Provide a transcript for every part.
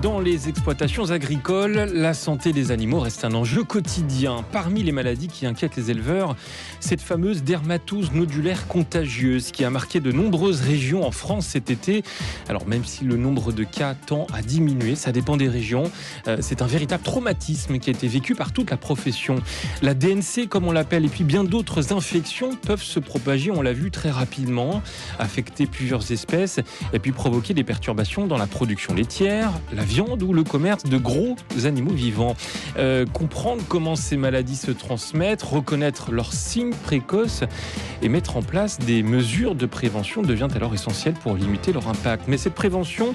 Dans les exploitations agricoles, la santé des animaux reste un enjeu quotidien. Parmi les maladies qui inquiètent les éleveurs, cette fameuse dermatose nodulaire contagieuse qui a marqué de nombreuses régions en France cet été. Alors même si le nombre de cas tend à diminuer, ça dépend des régions, c'est un véritable traumatisme qui a été vécu par toute la profession. La DNC, comme on l'appelle, et puis bien d'autres infections peuvent se propager, on l'a vu très rapidement, affecter plusieurs espèces et puis provoquer des perturbations dans la production laitière, la viande ou le commerce de gros animaux vivants. Comprendre comment ces maladies se transmettent, reconnaître leurs signes précoces et mettre en place des mesures de prévention devient alors essentiel pour limiter leur impact. Mais cette prévention,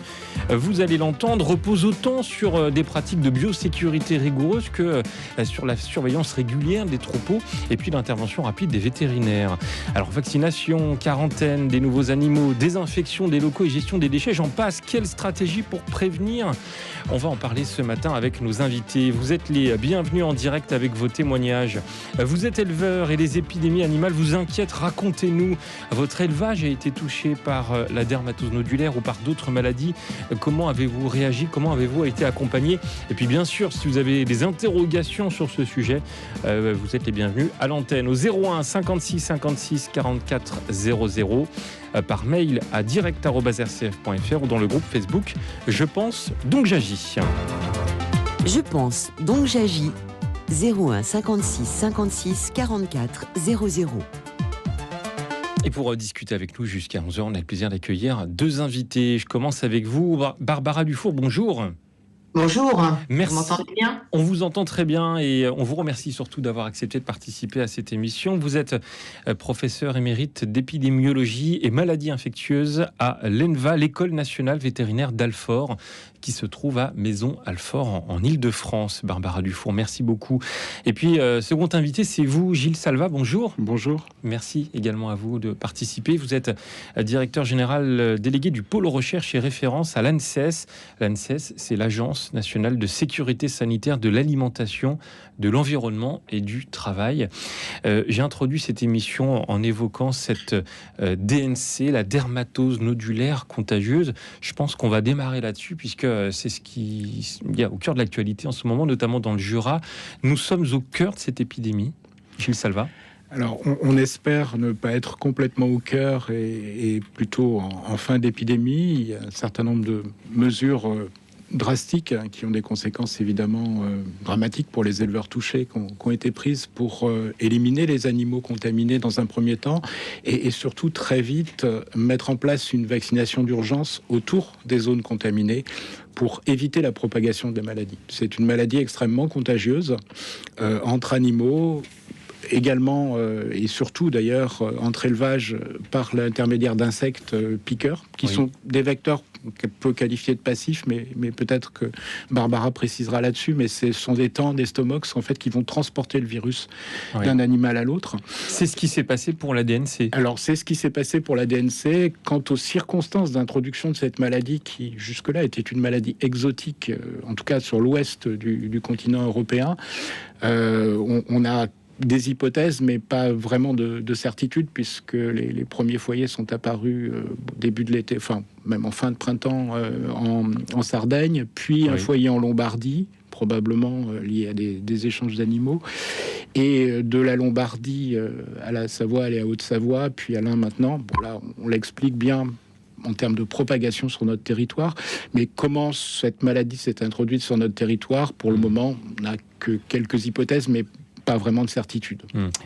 vous allez l'entendre, repose autant sur des pratiques de biosécurité rigoureuses que sur la surveillance régulière des troupeaux et puis l'intervention rapide des vétérinaires. Alors vaccination, quarantaine des nouveaux animaux, désinfection des locaux et gestion des déchets, j'en passe. Quelle stratégie pour prévenir ? On va en parler ce matin avec nos invités. Vous êtes les bienvenus en direct avec vos témoignages. Vous êtes éleveur et les épidémies animales vous inquiètent. Racontez-nous. Votre élevage a été touché par la dermatose nodulaire ou par d'autres maladies. Comment avez-vous réagi ? Comment avez-vous été accompagné ? Et puis bien sûr, si vous avez des interrogations sur ce sujet, vous êtes les bienvenus à l'antenne au 01 56 56 44 00, par mail à direct@rcf.fr ou dans le groupe Facebook Je pense donc j'agis. Je pense donc j'agis. 01 56 56 44 00. Et pour discuter avec nous jusqu'à 11h, on a le plaisir d'accueillir deux invités. Je commence avec vous, Barbara Dufour, bonjour. Bonjour, merci. Vous m'entendez bien ? On vous entend très bien et on vous remercie surtout d'avoir accepté de participer à cette émission. Vous êtes professeur émérite d'épidémiologie et maladies infectieuses à l'ENVA, l'École nationale vétérinaire d'Alfort, qui se trouve à Maisons-Alfort en Île-de-France. Barbara Dufour, merci beaucoup. Et puis, second invité, c'est vous, Gilles Salva, bonjour. Bonjour. Merci également à vous de participer. Vous êtes directeur général délégué du pôle recherche et référence à l'ANSES. L'ANSES, c'est l'Agence nationale de sécurité sanitaire de l'alimentation, de l'environnement et du travail. J'ai introduit cette émission en évoquant cette DNC, la dermatose nodulaire contagieuse. Je pense qu'on va démarrer là-dessus puisque c'est ce qui y a au cœur de l'actualité en ce moment, notamment dans le Jura. Nous sommes au cœur de cette épidémie. Gilles Salva. Alors, on espère ne pas être complètement au cœur et plutôt en fin d'épidémie. Il y a un certain nombre de mesures drastiques qui ont des conséquences évidemment dramatiques pour les éleveurs touchés qui ont été prises pour éliminer les animaux contaminés dans un premier temps et surtout très vite mettre en place une vaccination d'urgence autour des zones contaminées pour éviter la propagation des maladies. C'est une maladie extrêmement contagieuse entre animaux, également et surtout d'ailleurs entre élevages par l'intermédiaire d'insectes piqueurs qui sont des vecteurs qu'on peut qualifier de passifs, mais peut-être que Barbara précisera là-dessus, mais ce sont des tans d'estomox en fait qui vont transporter le virus d'un animal à l'autre. C'est ce qui s'est passé pour la DNC. Alors c'est ce qui s'est passé pour la DNC. Quant aux circonstances d'introduction de cette maladie qui jusque-là était une maladie exotique, en tout cas sur l'ouest du continent européen, on a des hypothèses, mais pas vraiment de certitude, puisque les premiers foyers sont apparus au début de l'été, enfin même en fin de printemps en Sardaigne, puis un foyer en Lombardie, probablement lié à des échanges d'animaux, et de la Lombardie à la Savoie et à Haute-Savoie, puis à l'Ain maintenant. Bon là, on l'explique bien en termes de propagation sur notre territoire, mais comment cette maladie s'est introduite sur notre territoire, pour le moment, on n'a que quelques hypothèses, mais pas vraiment de certitude.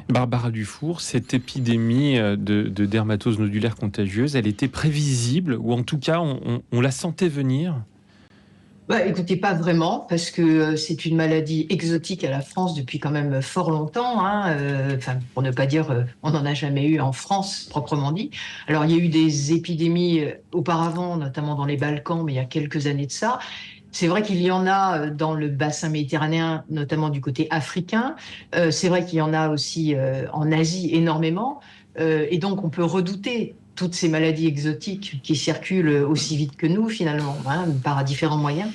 Barbara Dufour, cette épidémie de dermatose nodulaire contagieuse, elle était prévisible, ou en tout cas, on la sentait venir ? Écoutez, pas vraiment, parce que c'est une maladie exotique à la France depuis quand même fort longtemps. Pour ne pas dire, on n'en a jamais eu en France, proprement dit. Alors, il y a eu des épidémies auparavant, notamment dans les Balkans, mais il y a quelques années de ça. C'est vrai qu'il y en a dans le bassin méditerranéen, notamment du côté africain. C'est vrai qu'il y en a aussi en Asie énormément. Et donc, on peut redouter toutes ces maladies exotiques qui circulent aussi vite que nous, finalement, par différents moyens.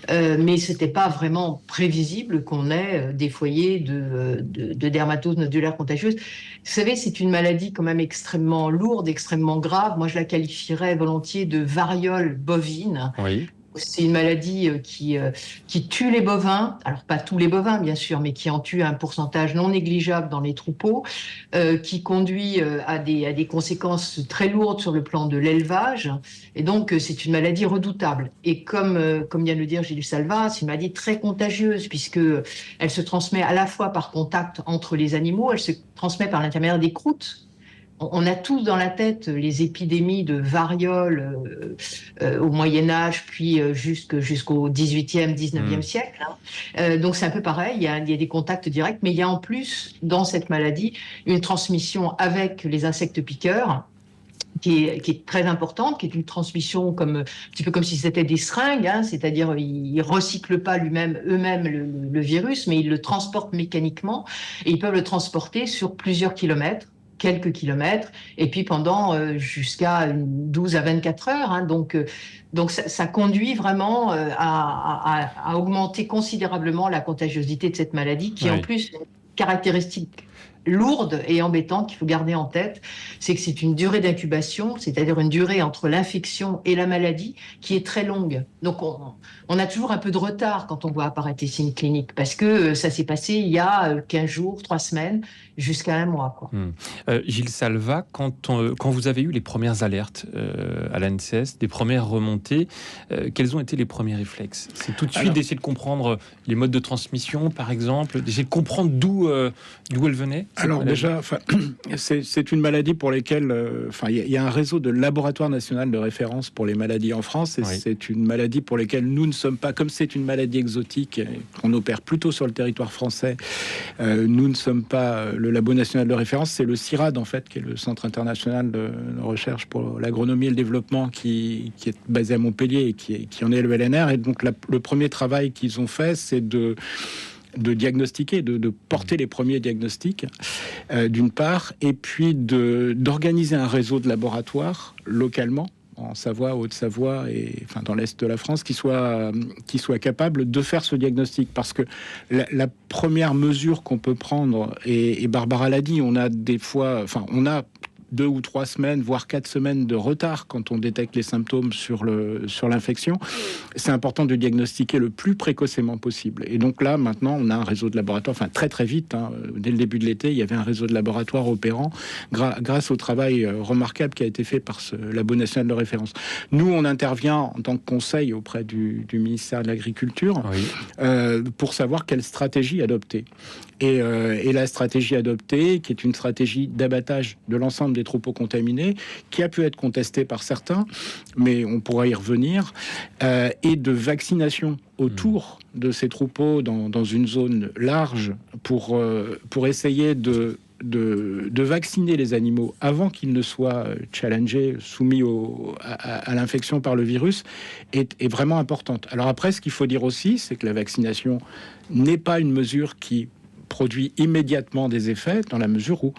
Mais ce n'était pas vraiment prévisible qu'on ait des foyers de dermatose nodulaire contagieuse. Vous savez, c'est une maladie quand même extrêmement lourde, extrêmement grave. Moi, je la qualifierais volontiers de variole bovine. Oui. C'est une maladie qui tue les bovins, alors pas tous les bovins bien sûr, mais qui en tue un pourcentage non négligeable dans les troupeaux, qui conduit à des conséquences très lourdes sur le plan de l'élevage. Et donc c'est une maladie redoutable. Et comme vient de le dire Gilles Salva, c'est une maladie très contagieuse puisque elle se transmet à la fois par contact entre les animaux, elle se transmet par l'intermédiaire des croûtes. On a tous dans la tête les épidémies de variole au Moyen-Âge, puis jusqu'au 18e, 19e siècle. Donc c'est un peu pareil, il y a des contacts directs, mais il y a en plus, dans cette maladie, une transmission avec les insectes piqueurs, qui est très importante, qui est une transmission un petit peu comme si c'était des seringues, c'est-à-dire ils ne recyclent pas eux-mêmes le virus, mais ils le transportent mécaniquement, et ils peuvent le transporter sur plusieurs kilomètres, quelques kilomètres, et puis pendant jusqu'à 12 à 24 heures. Donc ça conduit vraiment à augmenter considérablement la contagiosité de cette maladie, qui en plus est une caractéristique lourde et embêtante qu'il faut garder en tête, c'est que c'est une durée d'incubation, c'est-à-dire une durée entre l'infection et la maladie qui est très longue. Donc on a toujours un peu de retard quand on voit apparaître les signes cliniques, parce que ça s'est passé il y a 15 jours, 3 semaines, jusqu'à 1 mois. Gilles Salva, quand vous avez eu les premières alertes à l'ANSES, des premières remontées, quels ont été les premiers réflexes? C'est tout de suite d'essayer de comprendre les modes de transmission, par exemple, d'essayer de comprendre d'où elle venait? Alors déjà, c'est une maladie pour laquelle il y a un réseau de laboratoires nationaux de référence pour les maladies en France, et c'est une maladie pour laquelle nous ne sommes pas, comme c'est une maladie exotique, qu'on opère plutôt sur le territoire français, nous ne sommes pas le labo national de référence, c'est le CIRAD en fait, qui est le Centre international de recherche pour l'agronomie et le développement, qui est basé à Montpellier et qui en est le LNR. Et donc le premier travail qu'ils ont fait, c'est de diagnostiquer, de porter les premiers diagnostics, d'une part, et puis d'organiser un réseau de laboratoires localement, en Savoie, Haute-Savoie et dans l'Est de la France, qui soit capable de faire ce diagnostic. Parce que la première mesure qu'on peut prendre, et Barbara l'a dit, on a 2 ou 3 semaines, voire 4 semaines de retard quand on détecte les symptômes sur l'infection. C'est important de diagnostiquer le plus précocement possible. Et donc là, maintenant, on a un réseau de laboratoires, très très vite, dès le début de l'été, il y avait un réseau de laboratoires opérant grâce au travail remarquable qui a été fait par ce labo national de référence. Nous, on intervient en tant que conseil auprès du ministère de l'Agriculture pour savoir quelle stratégie adopter. Et la stratégie adoptée, qui est une stratégie d'abattage de l'ensemble des troupeaux contaminés, qui a pu être contestée par certains, mais on pourra y revenir, et de vaccination autour de ces troupeaux dans une zone large pour essayer de vacciner les animaux avant qu'ils ne soient challengés, soumis à l'infection par le virus, est vraiment importante. Alors après, ce qu'il faut dire aussi, c'est que la vaccination n'est pas une mesure qui produit immédiatement des effets, dans la mesure où,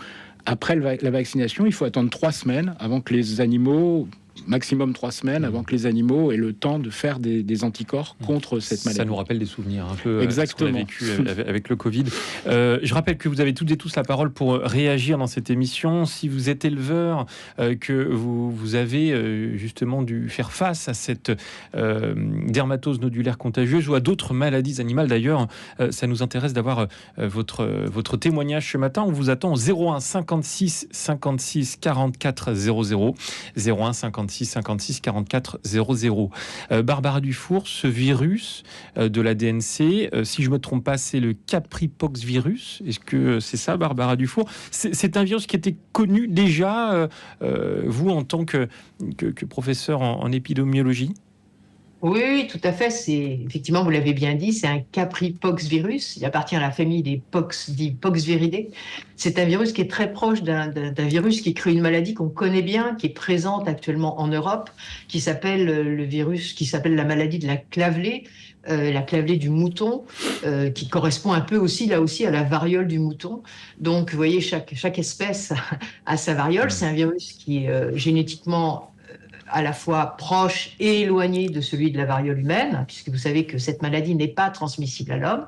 après la vaccination, il faut attendre 3 semaines avant que les animaux, maximum 3 semaines, avant que les animaux aient le temps de faire des anticorps contre cette maladie. Ça nous rappelle des souvenirs un peu exactement ce qu'on a vécu avec le Covid. Je rappelle que vous avez toutes et tous la parole pour réagir dans cette émission. Si vous êtes éleveur, que vous avez justement dû faire face à cette dermatose nodulaire contagieuse ou à d'autres maladies animales d'ailleurs, ça nous intéresse d'avoir votre témoignage ce matin. On vous attend au 01 56 56 44 00 01 56 56 44 00. Barbara Dufour, ce virus de la DNC, si je ne me trompe pas, c'est le Capripox virus. Est-ce que c'est ça, Barbara Dufour? C'est un virus qui était connu déjà, vous, en tant que professeur en épidémiologie? Oui, tout à fait. C'est effectivement, vous l'avez bien dit, c'est un Capripox virus. Il appartient à la famille des pox, dit Poxviridae. C'est un virus qui est très proche d'un virus qui crée une maladie qu'on connaît bien, qui est présente actuellement en Europe, qui s'appelle la maladie de la clavelée du mouton, qui correspond un peu aussi, là aussi, à la variole du mouton. Donc, vous voyez, chaque espèce a sa variole. C'est un virus qui est génétiquement à la fois proche et éloigné de celui de la variole humaine, puisque vous savez que cette maladie n'est pas transmissible à l'homme,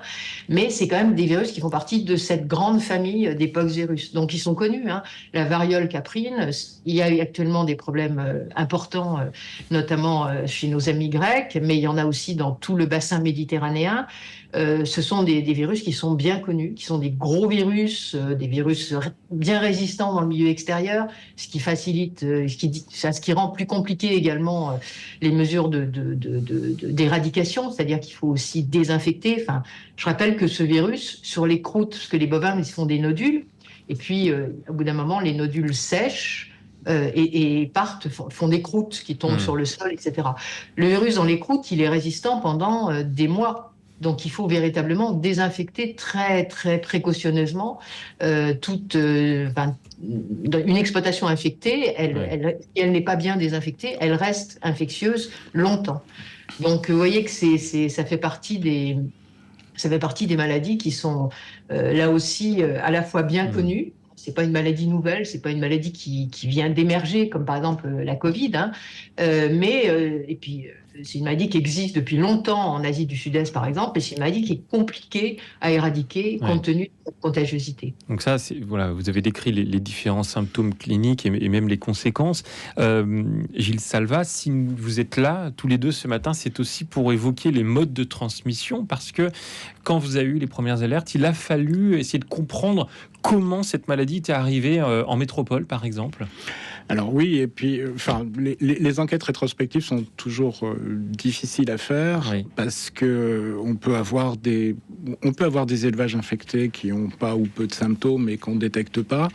mais c'est quand même des virus qui font partie de cette grande famille des poxvirus. Donc ils sont connus, hein. La variole caprine, il y a actuellement des problèmes importants, notamment chez nos amis grecs, mais il y en a aussi dans tout le bassin méditerranéen. Ce sont des virus qui sont bien connus, qui sont des gros virus, des virus bien résistants dans le milieu extérieur, ce qui facilite, ce qui rend plus compliqué également les mesures d'éradication, c'est-à-dire qu'il faut aussi désinfecter. Enfin, je rappelle que ce virus, sur les croûtes, parce que les bovins, ils font des nodules, et puis au bout d'un moment, les nodules sèchent, et partent, font des croûtes qui tombent sur le sol, etc. Le virus dans les croûtes, il est résistant pendant des mois. Donc il faut véritablement désinfecter très très précautionneusement une exploitation infectée. Elle n'est pas bien désinfectée, elle reste infectieuse longtemps. Donc vous voyez que ça fait partie des maladies qui sont là aussi à la fois bien connues. C'est pas une maladie nouvelle, c'est pas une maladie qui vient d'émerger, comme par exemple la Covid, hein. Et puis c'est une maladie qui existe depuis longtemps en Asie du Sud-Est, par exemple, et c'est une maladie qui est compliquée à éradiquer compte tenu de sa contagiosité. Donc ça, voilà, vous avez décrit les différents symptômes cliniques et même les conséquences. Gilles Salva, si vous êtes là tous les deux ce matin, c'est aussi pour évoquer les modes de transmission, parce que quand vous avez eu les premières alertes, il a fallu essayer de comprendre comment cette maladie était arrivée en métropole, par exemple. Alors oui, et puis les enquêtes rétrospectives sont toujours difficiles à faire, parce que on peut avoir des élevages infectés qui n'ont pas ou peu de symptômes et qu'on ne détecte pas.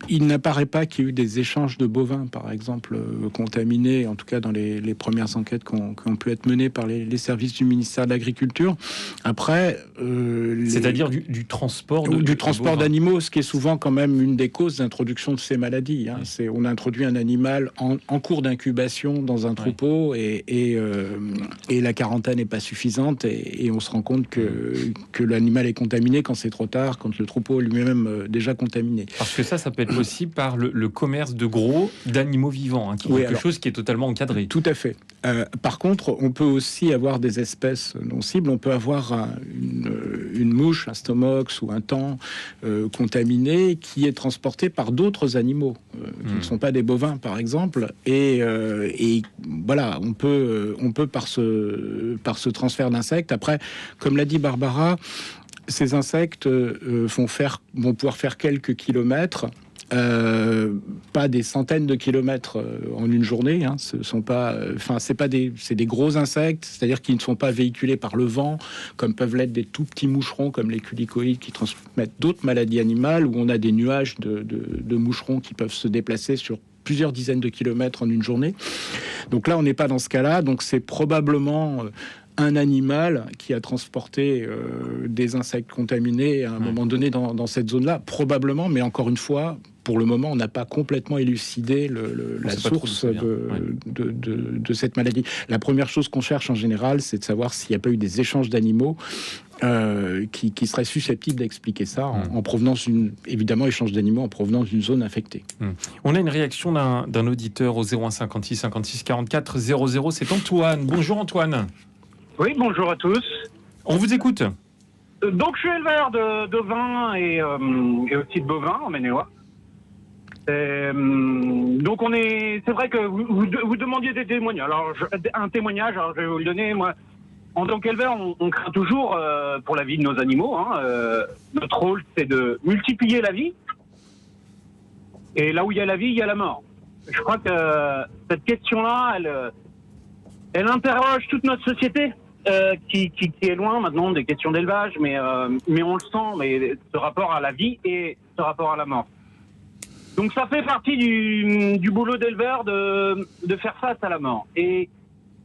Il n'apparaît pas qu'il y ait eu des échanges de bovins, par exemple, contaminés, en tout cas dans les premières enquêtes qui ont pu être menées par les services du ministère de l'Agriculture. Après... C'est-à-dire du transport du transport d'animaux, ce qui est souvent quand même une des causes d'introduction de ces maladies. Hein. On introduit un animal en cours d'incubation dans un troupeau et la quarantaine n'est pas suffisante et on se rend compte que l'animal est contaminé quand c'est trop tard, quand le troupeau est lui-même déjà contaminé. Parce que ça peut être possible par le commerce de gros d'animaux vivants, hein, qui est quelque chose qui est totalement encadré. Tout à fait. Par contre, on peut aussi avoir des espèces non cibles. On peut avoir une mouche, un stomox ou un taon contaminé qui est transporté par d'autres animaux qui ne sont pas des bovins, par exemple. Et voilà, on peut par ce transfert d'insectes. Après, comme l'a dit Barbara, ces insectes vont pouvoir faire quelques kilomètres. Pas des centaines de kilomètres en une journée, hein. C'est des gros insectes, c'est-à-dire qu'ils ne sont pas véhiculés par le vent, comme peuvent l'être des tout petits moucherons, comme les culicoïdes qui transmettent d'autres maladies animales, où on a des nuages de moucherons qui peuvent se déplacer sur plusieurs dizaines de kilomètres en une journée. Donc là, on n'est pas dans ce cas-là, donc c'est probablement un animal qui a transporté des insectes contaminés à un moment donné dans cette zone-là, probablement, mais encore une fois, pour le moment, on n'a pas complètement élucidé la source de cette maladie. La première chose qu'on cherche en général, c'est de savoir s'il n'y a pas eu des échanges d'animaux qui seraient susceptibles d'expliquer ça en provenance évidemment, échange d'animaux en provenance d'une zone infectée. On a une réaction d'un auditeur au 01 56 56 44 00. C'est Antoine. Bonjour Antoine. Oui, bonjour à tous. On vous écoute. Donc, je suis éleveur de vins et aussi de bovins en Maine-et-Loire. Donc, c'est vrai que vous demandiez des témoignages. Alors, un témoignage, alors je vais vous le donner. Moi, en tant qu'éleveur, on craint toujours pour la vie de nos animaux. Hein. Notre rôle, c'est de multiplier la vie. Et là où il y a la vie, il y a la mort. Je crois que cette question-là, elle interroge toute notre société. Qui est loin maintenant des questions d'élevage, mais on le sent, mais ce rapport à la vie et ce rapport à la mort. Donc ça fait partie du boulot d'éleveur de faire face à la mort. Et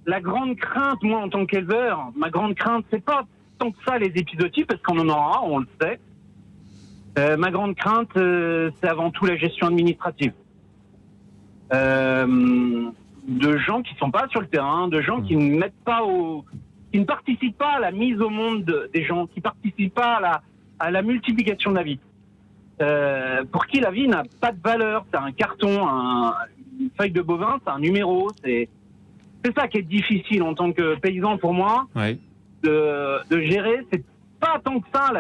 la grande crainte, moi en tant qu'éleveur, ma grande crainte, c'est pas tant que ça les épizooties, parce qu'on en aura, on le sait. Ma grande crainte, c'est avant tout la gestion administrative. De gens qui sont pas sur le terrain, de gens qui ne mettent pas qui ne participent pas à la mise au monde des gens, qui ne participent pas à la multiplication de la vie. Pour qui la vie n'a pas de valeur, c'est un carton, une feuille de bovin, c'est un numéro. C'est ça qui est difficile en tant que paysan pour moi, de gérer. C'est pas tant que ça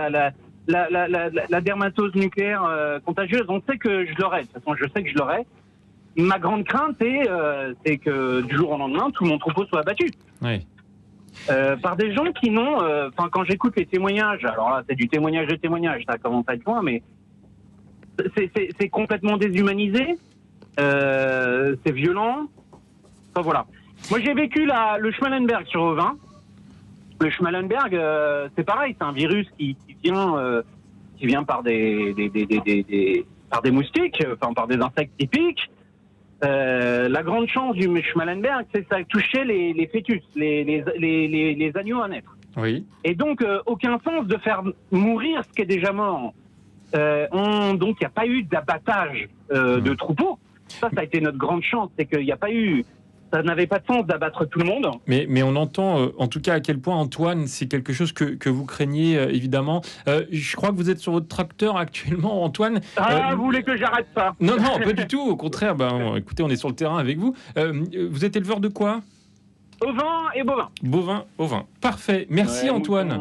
la dermatose nucléaire contagieuse. On sait que je l'aurai. De toute façon, je sais que je l'aurai. Ma grande crainte, c'est que du jour au lendemain, tout mon troupeau soit abattu. Oui. Par des gens qui n'ont... quand j'écoute les témoignages, alors là, c'est du témoignage de témoignage, ça commence à être loin, mais c'est complètement déshumanisé, c'est violent. Enfin, voilà. Moi, j'ai vécu le Schmallenberg sur Auvin. Le Schmallenberg, c'est pareil, c'est un virus qui vient par des moustiques, enfin par des insectes typiques. La grande chance du Schmallenberg, c'est que ça a touché les fœtus, les agneaux à naître. Oui. Et donc, aucun sens de faire mourir ce qui est déjà mort. Donc, il n'y a pas eu d'abattage de troupeaux. Ça a été notre grande chance, c'est qu'il n'y a pas eu... Ça n'avait pas de sens d'abattre tout le monde. Mais on entend, en tout cas, à quel point, Antoine, c'est quelque chose que vous craignez, évidemment. Je crois que vous êtes sur votre tracteur actuellement, Antoine. Vous voulez que j'arrête ça? Non, pas du tout. Au contraire, écoutez, on est sur le terrain avec vous. Vous êtes éleveur de quoi? Ovin et bovin. Bovin, ovin. Parfait. Merci, Antoine.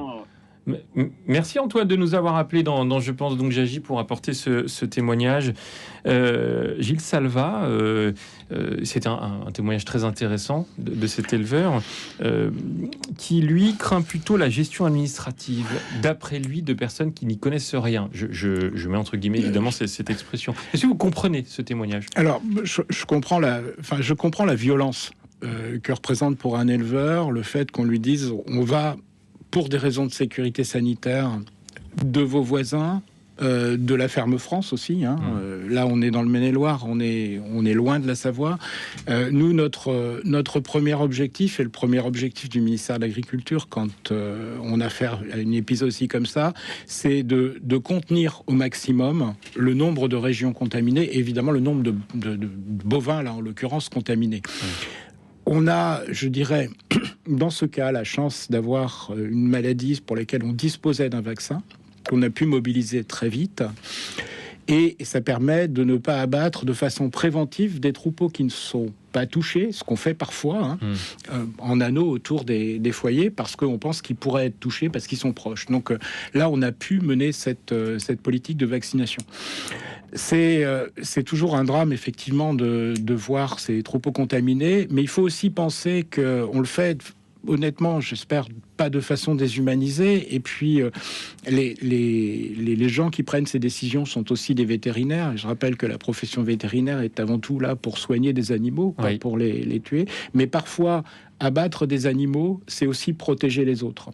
Merci Antoine de nous avoir appelé dans Je pense donc j'agis pour apporter ce témoignage. Gilles Salva, c'est un témoignage très intéressant de cet éleveur qui lui craint plutôt la gestion administrative, d'après lui, de personnes qui n'y connaissent rien. Je mets entre guillemets évidemment cette expression. Est-ce que vous comprenez ce témoignage? Alors je comprends la violence que représente pour un éleveur le fait qu'on lui dise on va, pour des raisons de sécurité sanitaire, de vos voisins, de la ferme France aussi. Là, on est dans le Maine-et-Loire, on est loin de la Savoie. Nous, notre premier objectif, et le premier objectif du ministère de l'Agriculture, quand on a fait un épisode aussi comme ça, c'est de contenir au maximum le nombre de régions contaminées, et évidemment le nombre de bovins, là, en l'occurrence, contaminés. On a, je dirais, dans ce cas, la chance d'avoir une maladie pour laquelle on disposait d'un vaccin, qu'on a pu mobiliser très vite. Et ça permet de ne pas abattre de façon préventive des troupeaux qui ne sont pas touchés, ce qu'on fait parfois, en anneaux autour des foyers, parce qu'on pense qu'ils pourraient être touchés parce qu'ils sont proches. Donc là, on a pu mener cette politique de vaccination. C'est toujours un drame, effectivement, de voir ces troupeaux contaminés, mais il faut aussi penser qu'on le fait... Honnêtement, j'espère pas de façon déshumanisée. Et puis, les gens qui prennent ces décisions sont aussi des vétérinaires. Je rappelle que la profession vétérinaire est avant tout là pour soigner des animaux, pas pour les tuer. Mais parfois, abattre des animaux, c'est aussi protéger les autres.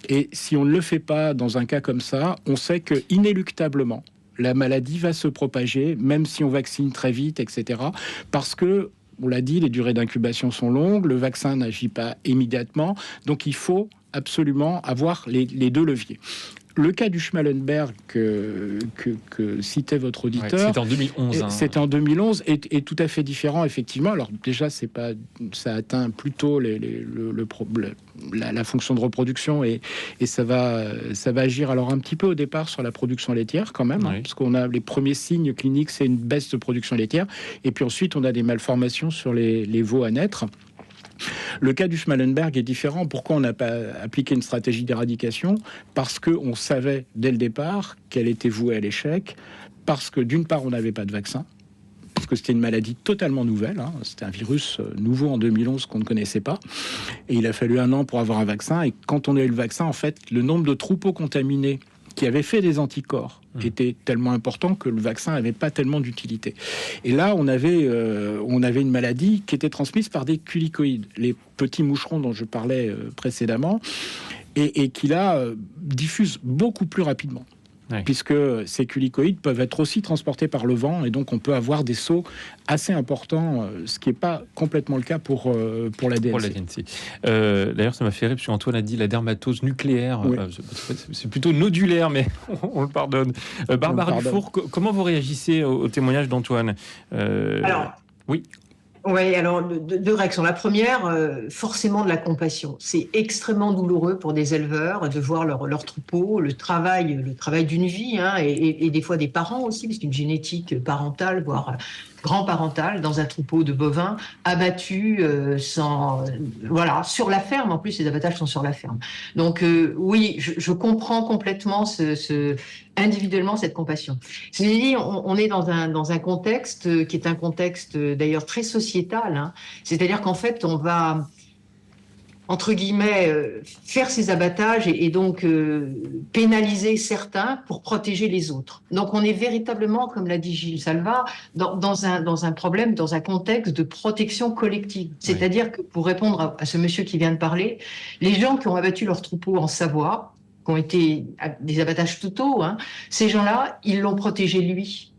Et si on ne le fait pas dans un cas comme ça, on sait que inéluctablement, la maladie va se propager, même si on vaccine très vite, etc. Parce que on l'a dit, les durées d'incubation sont longues, le vaccin n'agit pas immédiatement, donc il faut absolument avoir les deux leviers. Le cas du Schmallenberg que citait votre auditeur, c'était en 2011. C'était en 2011 est tout à fait différent, effectivement. Alors déjà, ça atteint plutôt la fonction de reproduction et ça va agir alors un petit peu au départ sur la production laitière quand même, parce qu'on a les premiers signes cliniques, c'est une baisse de production laitière, et puis ensuite on a des malformations sur les veaux à naître. Le cas du Schmallenberg est différent. Pourquoi on n'a pas appliqué une stratégie d'éradication? Parce qu'on savait dès le départ qu'elle était vouée à l'échec, parce que d'une part on n'avait pas de vaccin, parce que c'était une maladie totalement nouvelle, c'était un virus nouveau en 2011 qu'on ne connaissait pas, et il a fallu 1 an pour avoir un vaccin, et quand on a eu le vaccin, en fait, le nombre de troupeaux contaminés qui avaient fait des anticorps était tellement important que le vaccin n'avait pas tellement d'utilité. Et là, on avait une maladie qui était transmise par des culicoïdes, les petits moucherons dont je parlais précédemment, et qui là diffusent beaucoup plus rapidement. Puisque ces culicoïdes peuvent être aussi transportés par le vent, et donc on peut avoir des sauts assez importants, ce qui n'est pas complètement le cas pour la DNC. D'ailleurs, ça m'a fait rire, parce qu'Antoine a dit la dermatose nucléaire. C'est plutôt nodulaire, mais on le pardonne. Barbara Dufour, comment vous réagissez au témoignage d'Antoine? Oui. Oui, alors deux réactions. La première, forcément de la compassion. C'est extrêmement douloureux pour des éleveurs de voir leur troupeau, le travail d'une vie, et des fois des parents aussi, parce qu'une génétique parentale, voire grand parental dans un troupeau de bovins abattus sur la ferme. En plus, les abattages sont sur la ferme. Donc oui, je comprends complètement individuellement cette compassion. Cela dit, on est dans un contexte qui est un contexte d'ailleurs très sociétal, hein. C'est-à-dire qu'en fait, on va entre guillemets, faire ces abattages et donc pénaliser certains pour protéger les autres. Donc on est véritablement, comme l'a dit Gilles Salva, dans un problème, dans un contexte de protection collective. C'est-à-dire que, pour répondre à ce monsieur qui vient de parler, les gens qui ont abattu leurs troupeaux en Savoie, qui ont été des abattages totaux, hein, ces gens-là, ils l'ont protégé lui.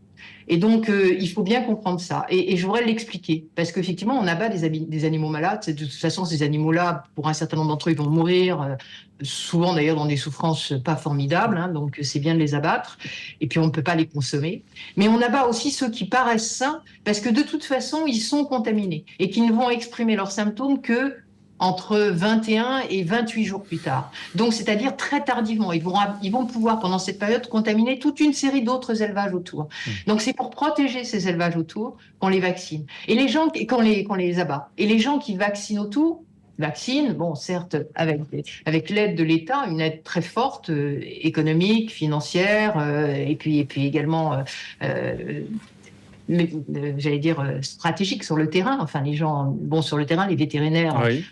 Et donc, il faut bien comprendre ça. Et je voudrais l'expliquer. Parce qu'effectivement, on abat des animaux malades. De toute façon, ces animaux-là, pour un certain nombre d'entre eux, ils vont mourir, souvent d'ailleurs dans des souffrances pas formidables. Hein, donc, c'est bien de les abattre. Et puis, on ne peut pas les consommer. Mais on abat aussi ceux qui paraissent sains, parce que de toute façon, ils sont contaminés. Et qui ne vont exprimer leurs symptômes que entre 21 et 28 jours plus tard. Donc, c'est-à-dire très tardivement. Ils vont pouvoir, pendant cette période, contaminer toute une série d'autres élevages autour. Donc, c'est pour protéger ces élevages autour qu'on les vaccine. Et les gens, qu'on les abat. Et les gens qui vaccinent autour, bon, certes, avec l'aide de l'État, une aide très forte, économique, financière, et puis également... j'allais dire stratégique sur le terrain. Enfin, les gens, sur le terrain, les vétérinaires... Oui.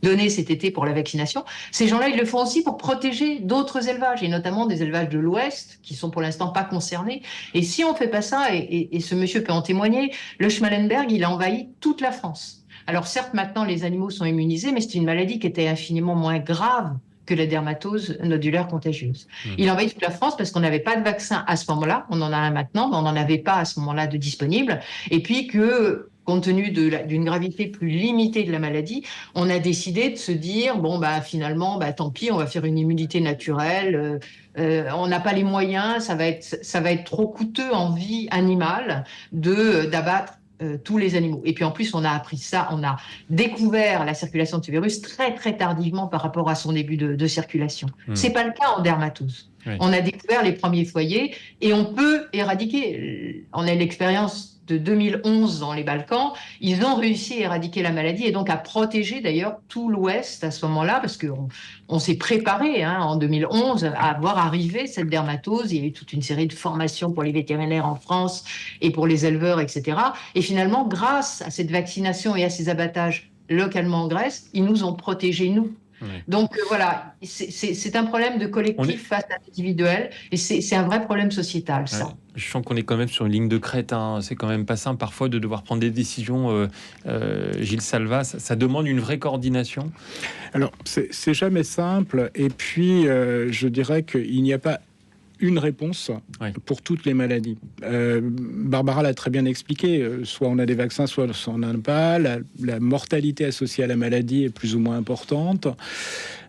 Donnés cet été pour la vaccination. Ces gens-là, ils le font aussi pour protéger d'autres élevages, et notamment des élevages de l'Ouest, qui sont pour l'instant pas concernés. Et si on fait pas ça, et ce monsieur peut en témoigner, le Schmallenberg, il a envahi toute la France. Alors certes, maintenant, les animaux sont immunisés, mais c'est une maladie qui était infiniment moins grave que la dermatose nodulaire contagieuse. Il a envahi toute la France parce qu'on n'avait pas de vaccin à ce moment-là. On en a un maintenant, mais on n'en avait pas à ce moment-là de disponible. Et puis que, compte tenu d'une gravité plus limitée de la maladie, on a décidé de se dire, finalement, tant pis, on va faire une immunité naturelle. On n'a pas les moyens, ça va être trop coûteux en vie animale d'abattre tous les animaux. Et puis en plus, on a appris ça, on a découvert la circulation de ce virus très très tardivement par rapport à son début de circulation. C'est pas le cas en dermatose. Oui. On a découvert les premiers foyers et on peut éradiquer. On a l'expérience de 2011 dans les Balkans. Ils ont réussi à éradiquer la maladie et donc à protéger d'ailleurs tout l'Ouest à ce moment-là, parce qu'on s'est préparé en 2011 à voir arriver cette dermatose. Il y a eu toute une série de formations pour les vétérinaires en France et pour les éleveurs, etc. Et finalement, grâce à cette vaccination et à ces abattages localement en Grèce, ils nous ont protégés, nous. Oui. Donc voilà, c'est un problème de collectif face à l'individuel et c'est un vrai problème sociétal, ça. Ouais. Je sens qu'on est quand même sur une ligne de crête. C'est quand même pas simple parfois de devoir prendre des décisions. Gilles Salva, ça demande une vraie coordination. Alors, c'est jamais simple. Et puis, je dirais qu'il n'y a pas une réponse pour toutes les maladies. Barbara l'a très bien expliqué. Soit on a des vaccins, soit on n'en a pas. La mortalité associée à la maladie est plus ou moins importante.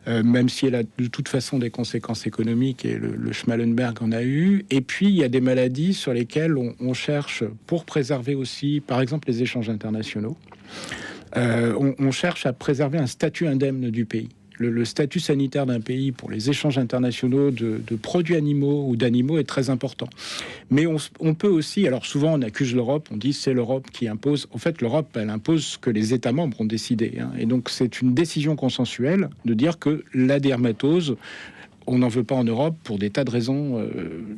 Même si elle a de toute façon des conséquences économiques, et le Schmallenberg en a eu. Et puis, il y a des maladies sur lesquelles on cherche, pour préserver aussi, par exemple, les échanges internationaux, on cherche à préserver un statut indemne du pays. Le statut sanitaire d'un pays pour les échanges internationaux de produits animaux ou d'animaux est très important. Mais on peut aussi, alors souvent on accuse l'Europe, on dit c'est l'Europe qui impose. En fait, l'Europe, elle impose ce que les États membres ont décidé. Et donc c'est une décision consensuelle de dire que la dermatose, on n'en veut pas en Europe pour des tas de raisons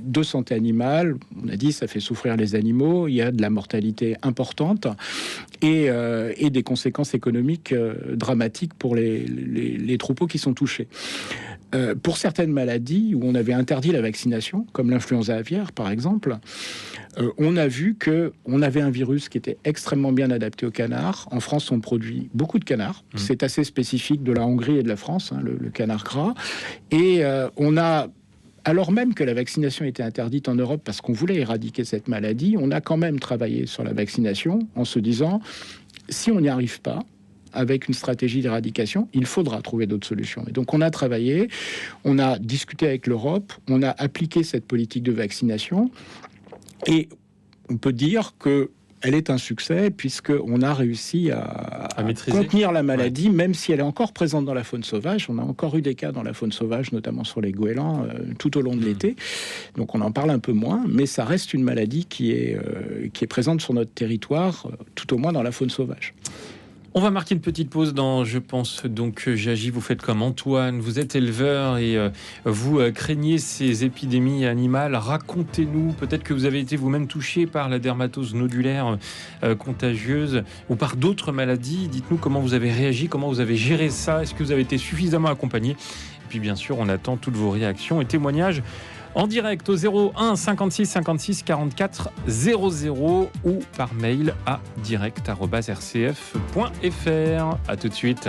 de santé animale. On a dit ça fait souffrir les animaux, il y a de la mortalité importante et des conséquences économiques dramatiques pour les troupeaux qui sont touchés. Pour certaines maladies où on avait interdit la vaccination, comme l'influenza aviaire par exemple, on a vu qu'on avait un virus qui était extrêmement bien adapté aux canards. En France, on produit beaucoup de canards. C'est assez spécifique de la Hongrie et de la France, le canard gras. Et on a, alors même que la vaccination était interdite en Europe parce qu'on voulait éradiquer cette maladie, on a quand même travaillé sur la vaccination en se disant, si on n'y arrive pas, avec une stratégie d'éradication, il faudra trouver d'autres solutions. Et donc on a travaillé, on a discuté avec l'Europe, on a appliqué cette politique de vaccination. Et on peut dire qu'elle elle est un succès puisqu'on a réussi à maîtriser, contenir la maladie, même si elle est encore présente dans la faune sauvage. On a encore eu des cas dans la faune sauvage, notamment sur les goélands, tout au long de l'été. Donc on en parle un peu moins, mais ça reste une maladie qui est présente sur notre territoire, tout au moins dans la faune sauvage. On va marquer une petite pause dans Je pense donc j'agis. Vous faites comme Antoine, vous êtes éleveur et vous craignez ces épidémies animales. Racontez-nous, peut-être que vous avez été vous-même touché par la dermatose nodulaire contagieuse ou par d'autres maladies. Dites-nous comment vous avez réagi, comment vous avez géré ça. Est-ce que vous avez été suffisamment accompagné? Et puis bien sûr, on attend toutes vos réactions et témoignages en direct au 01 56 56 44 00 ou par mail à direct@rcf.fr. À tout de suite.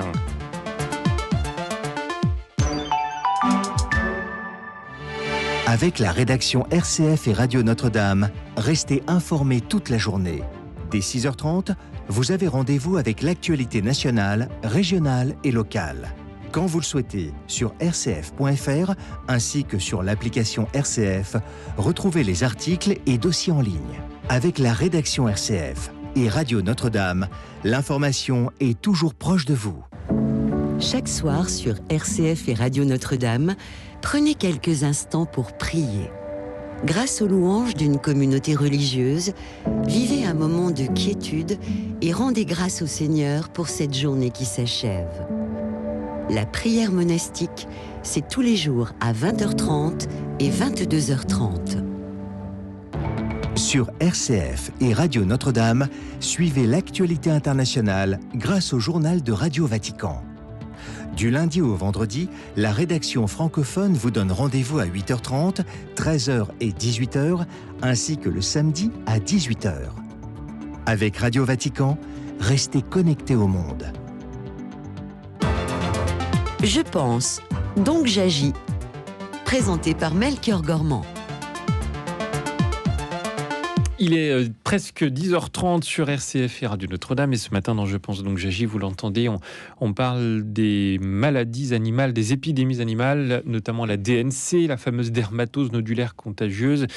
Avec la rédaction RCF et Radio Notre-Dame, restez informés toute la journée. Dès 6h30, vous avez rendez-vous avec l'actualité nationale, régionale et locale. Quand vous le souhaitez, sur rcf.fr ainsi que sur l'application RCF, retrouvez les articles et dossiers en ligne. Avec la rédaction RCF et Radio Notre-Dame, l'information est toujours proche de vous. Chaque soir sur RCF et Radio Notre-Dame, prenez quelques instants pour prier. Grâce aux louanges d'une communauté religieuse, vivez un moment de quiétude et rendez grâce au Seigneur pour cette journée qui s'achève. La prière monastique, c'est tous les jours à 20h30 et 22h30. Sur RCF et Radio Notre-Dame, suivez l'actualité internationale grâce au journal de Radio Vatican. Du lundi au vendredi, la rédaction francophone vous donne rendez-vous à 8h30, 13h et 18h, ainsi que le samedi à 18h. Avec Radio Vatican, restez connectés au monde. Je pense, donc j'agis. Présenté par Melchior Gormand. Il est presque 10h30 sur RCF et Radio Notre-Dame et ce matin dans Je pense donc j'agis, vous l'entendez, on parle des maladies animales, des épidémies animales, notamment la DNC, la fameuse dermatose nodulaire contagieuse.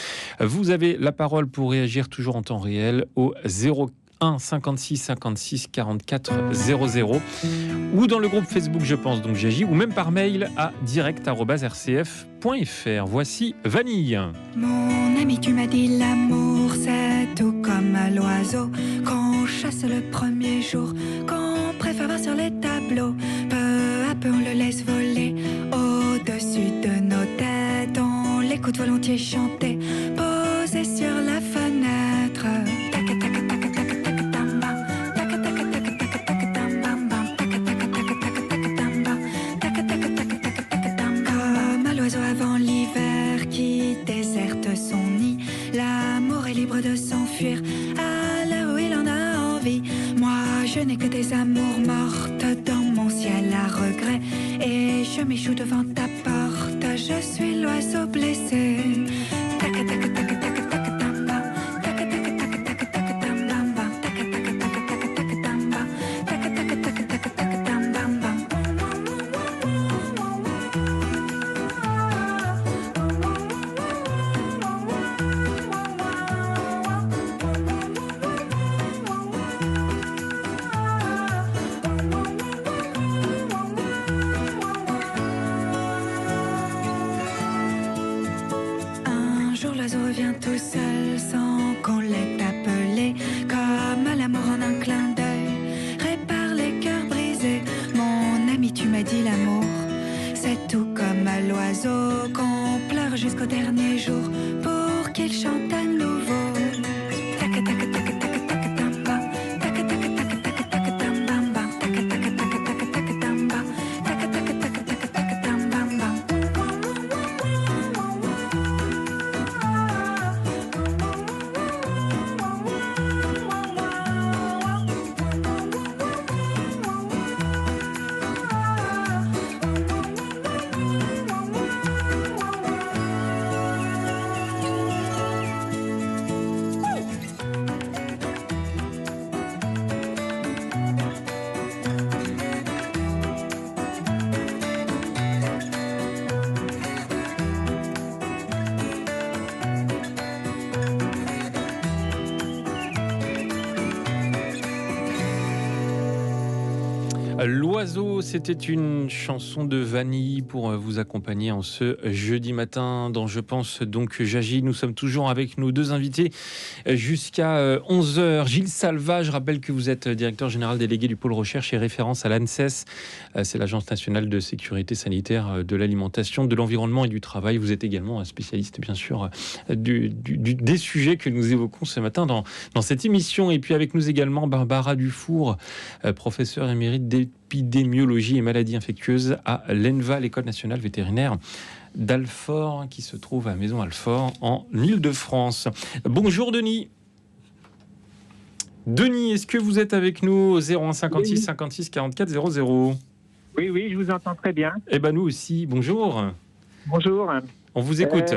Vous avez la parole pour réagir toujours en temps réel au 01 56 56 44 00 ou dans le groupe Facebook Je pense donc j'agis ou même par mail à direct@rcf.fr. Voici Vanille. Mon ami, tu m'as dit l'amour c'est tout comme l'oiseau qu'on chasse le premier jour, qu'on préfère voir sur les tableaux. Peu à peu on le laisse voler au-dessus de nos têtes, on l'écoute volontiers chanter, posé sur la fenêtre. Avant l'hiver qui déserte son nid, l'amour est libre de s'enfuir à l'heure où il en a envie. Moi je n'ai que des amours mortes dans mon ciel à regret, et je m'échoue devant ta porte, je suis l'oiseau blessé. Revient tout seul sans qu'on l'ait appelé, comme l'amour en un clin d'œil répare les cœurs brisés. Mon ami, tu m'as dit l'amour c'est tout comme l'oiseau qu'on pleure jusqu'au dernier jour pour qu'il chante à nouveau. L'oiseau, c'était une chanson de Vanille pour vous accompagner en ce jeudi matin dans Je pense donc j'agis. Nous sommes toujours avec nos deux invités jusqu'à 11h. Gilles Salva, je rappelle que vous êtes directeur général délégué du pôle recherche et référence à l'ANSES. C'est l'Agence nationale de sécurité sanitaire de l'alimentation, de l'environnement et du travail. Vous êtes également un spécialiste, bien sûr, des sujets que nous évoquons ce matin dans cette émission. Et puis avec nous également Barbara Dufour, professeure émérite d'épidémiologie et maladies infectieuses à l'ENVA, l'École nationale vétérinaire d'Alfort, qui se trouve à Maison Alfort en Île-de-France. Bonjour Denis. Denis, est-ce que vous êtes avec nous au 01 56 56 44 00? Oui, je vous entends très bien. Eh ben nous aussi, bonjour. Bonjour. On vous écoute.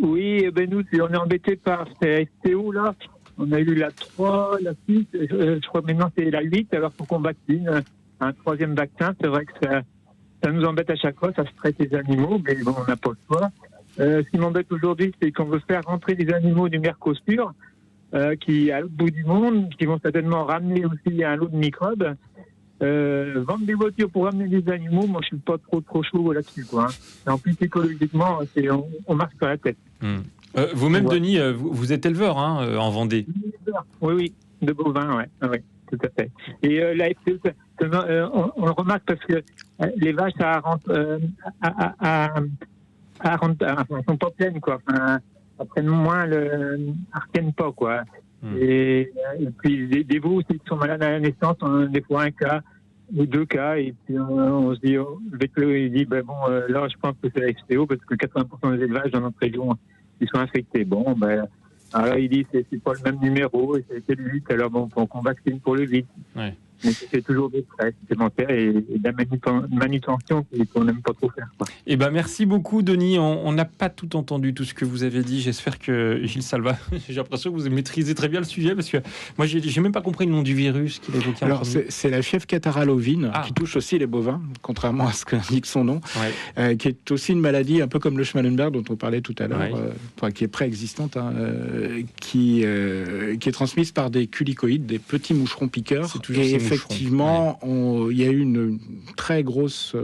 Oui, nous, on est embêtés par ces STO là. On a eu la 3, la 6, je crois que maintenant c'est la 8, alors faut qu'on vaccine un troisième vaccin. C'est vrai que ça nous embête à chaque fois, ça stresse les animaux, mais bon, on n'a pas le choix. Ce qui m'embête aujourd'hui, c'est qu'on veut faire rentrer des animaux du Mercosur, qui à l'autre bout du monde, qui vont certainement ramener aussi un lot de microbes. Vendre des voitures pour ramener des animaux, moi je suis pas trop chaud là-dessus, quoi. Et en plus écologiquement, on marche sur la tête. Vous-même, ouais. Denis, vous êtes éleveur en Vendée. Oui, de bovins, ouais, tout à fait. Et la FCE, on le remarque parce que les vaches, ça sont pas pleines, quoi. Enfin, après moins artiennent pas, quoi. Et puis des veaux aussi qui sont malades à la naissance, on a des fois un cas ou deux cas, et puis on se dit, le vétérinaire il dit, là je pense que c'est la FCO parce que 80% des élevages dans notre région ils sont infectés. Alors il dit c'est pas le même numéro, et c'est le 8, alors on vaccine pour le 8. Ouais. Mais c'est toujours des frais supplémentaires et de la manutention qu'on n'aime pas trop faire, quoi. Eh ben, merci beaucoup, Denis. On n'a pas tout entendu, tout ce que vous avez dit. J'espère que Gilles Salva, j'ai l'impression que vous maîtrisez très bien le sujet, parce que moi, j'ai même pas compris le nom du virus qu'il évoquait. Alors, c'est la fièvre catarrhale ovine, qui touche aussi les bovins, contrairement à ce qu'indique son nom, qui est aussi une maladie un peu comme le Schmallenberg dont on parlait tout à l'heure, qui est préexistante, qui est transmise par des culicoïdes, des petits moucherons piqueurs. Et effectivement, il y a eu une très grosse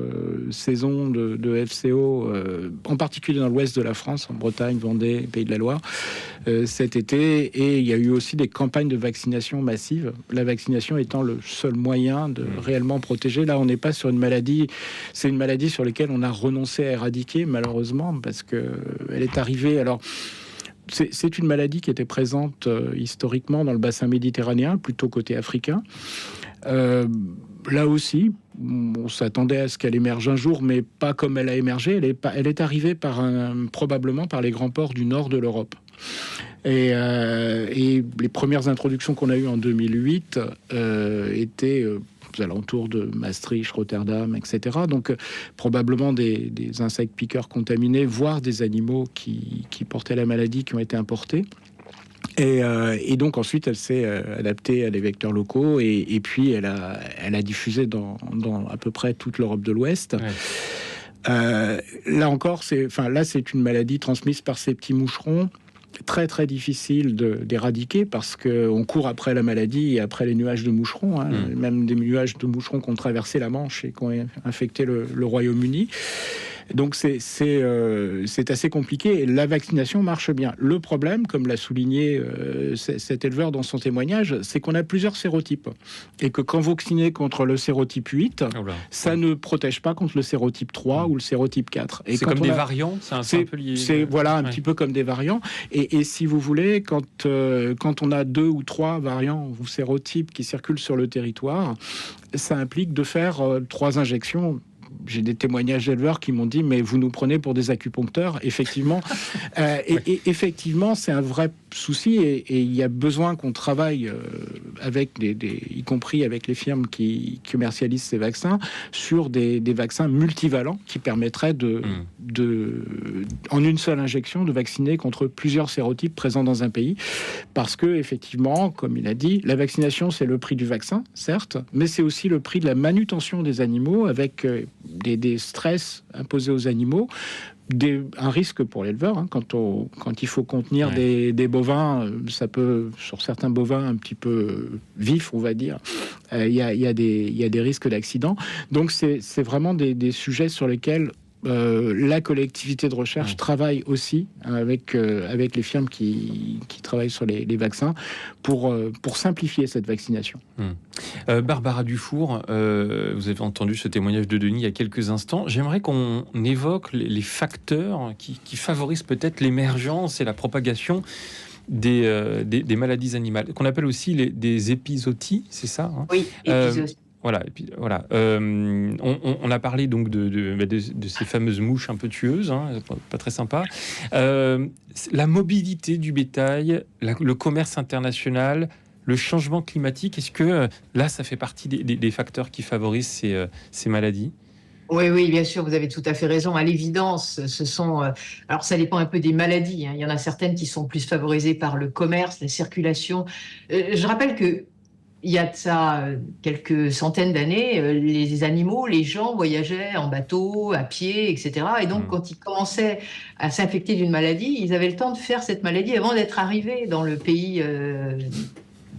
saison de FCO, en particulier dans l'ouest de la France, en Bretagne, Vendée, Pays de la Loire, cet été. Et il y a eu aussi des campagnes de vaccination massives, la vaccination étant le seul moyen de réellement protéger. Là, on n'est pas sur une maladie, c'est une maladie sur laquelle on a renoncé à éradiquer, malheureusement, parce qu'elle est arrivée... Alors, c'est une maladie qui était présente historiquement dans le bassin méditerranéen, plutôt côté africain. Là aussi, on s'attendait à ce qu'elle émerge un jour, mais pas comme elle a émergé. Elle est arrivée probablement par les grands ports du nord de l'Europe. Et les premières introductions qu'on a eues en 2008 étaient aux alentours de Maastricht, Rotterdam, etc. Donc probablement des insectes piqueurs contaminés, voire des animaux qui portaient la maladie, qui ont été importés. Et donc ensuite elle s'est adaptée à des vecteurs locaux et puis elle a diffusé dans à peu près toute l'Europe de l'Ouest. Là encore, c'est une maladie transmise par ces petits moucherons, très très difficile d'éradiquer parce qu'on court après la maladie et après les nuages de moucherons, même des nuages de moucherons qui ont traversé la Manche et qui ont infecté le Royaume-Uni. Donc c'est assez compliqué et la vaccination marche bien. Le problème, comme l'a souligné cet éleveur dans son témoignage, c'est qu'on a plusieurs sérotypes et que quand vous vaccinez contre le sérotype 8, ça ne protège pas contre le sérotype 3 ou le sérotype 4. Et c'est comme des variants, c'est un peu lié. C'est un petit peu comme des variants. Et si vous voulez, quand on a 2 ou 3 variants ou sérotypes qui circulent sur le territoire, ça implique de faire 3 injections. J'ai des témoignages d'éleveurs qui m'ont dit mais vous nous prenez pour des acupuncteurs. Effectivement, et effectivement c'est un vrai souci et il y a besoin qu'on travaille avec y compris avec les firmes qui commercialisent ces vaccins sur des vaccins multivalents qui permettraient en une seule injection de vacciner contre plusieurs sérotypes présents dans un pays, parce que effectivement, comme il a dit, la vaccination c'est le prix du vaccin, certes, mais c'est aussi le prix de la manutention des animaux avec des stress imposés aux animaux. un risque pour l'éleveur. Hein, quand il faut contenir des bovins, ça peut, sur certains bovins un petit peu vifs, on va dire, il y a des risques d'accident. Donc c'est vraiment des sujets sur lesquels la collectivité de recherche travaille aussi avec les firmes qui travaillent sur les vaccins pour simplifier cette vaccination. Barbara Dufour, vous avez entendu ce témoignage de Denis il y a quelques instants. J'aimerais qu'on évoque les facteurs qui favorisent peut-être l'émergence et la propagation des maladies animales, qu'on appelle aussi des épizooties, c'est ça, hein? Oui, épizooties. Voilà, et puis, voilà. On a parlé donc de ces fameuses mouches un peu tueuses, hein, pas très sympa. La mobilité du bétail, le commerce international, le changement climatique, est-ce que là, ça fait partie des facteurs qui favorisent ces maladies ? Oui, bien sûr, vous avez tout à fait raison. À l'évidence, ce sont... alors, ça dépend un peu des maladies, hein. Il y en a certaines qui sont plus favorisées par le commerce, la circulation. Je rappelle que il y a de ça quelques centaines d'années, les animaux, les gens voyageaient en bateau, à pied, etc. Et donc, quand ils commençaient à s'infecter d'une maladie, ils avaient le temps de faire cette maladie avant d'être arrivés dans le pays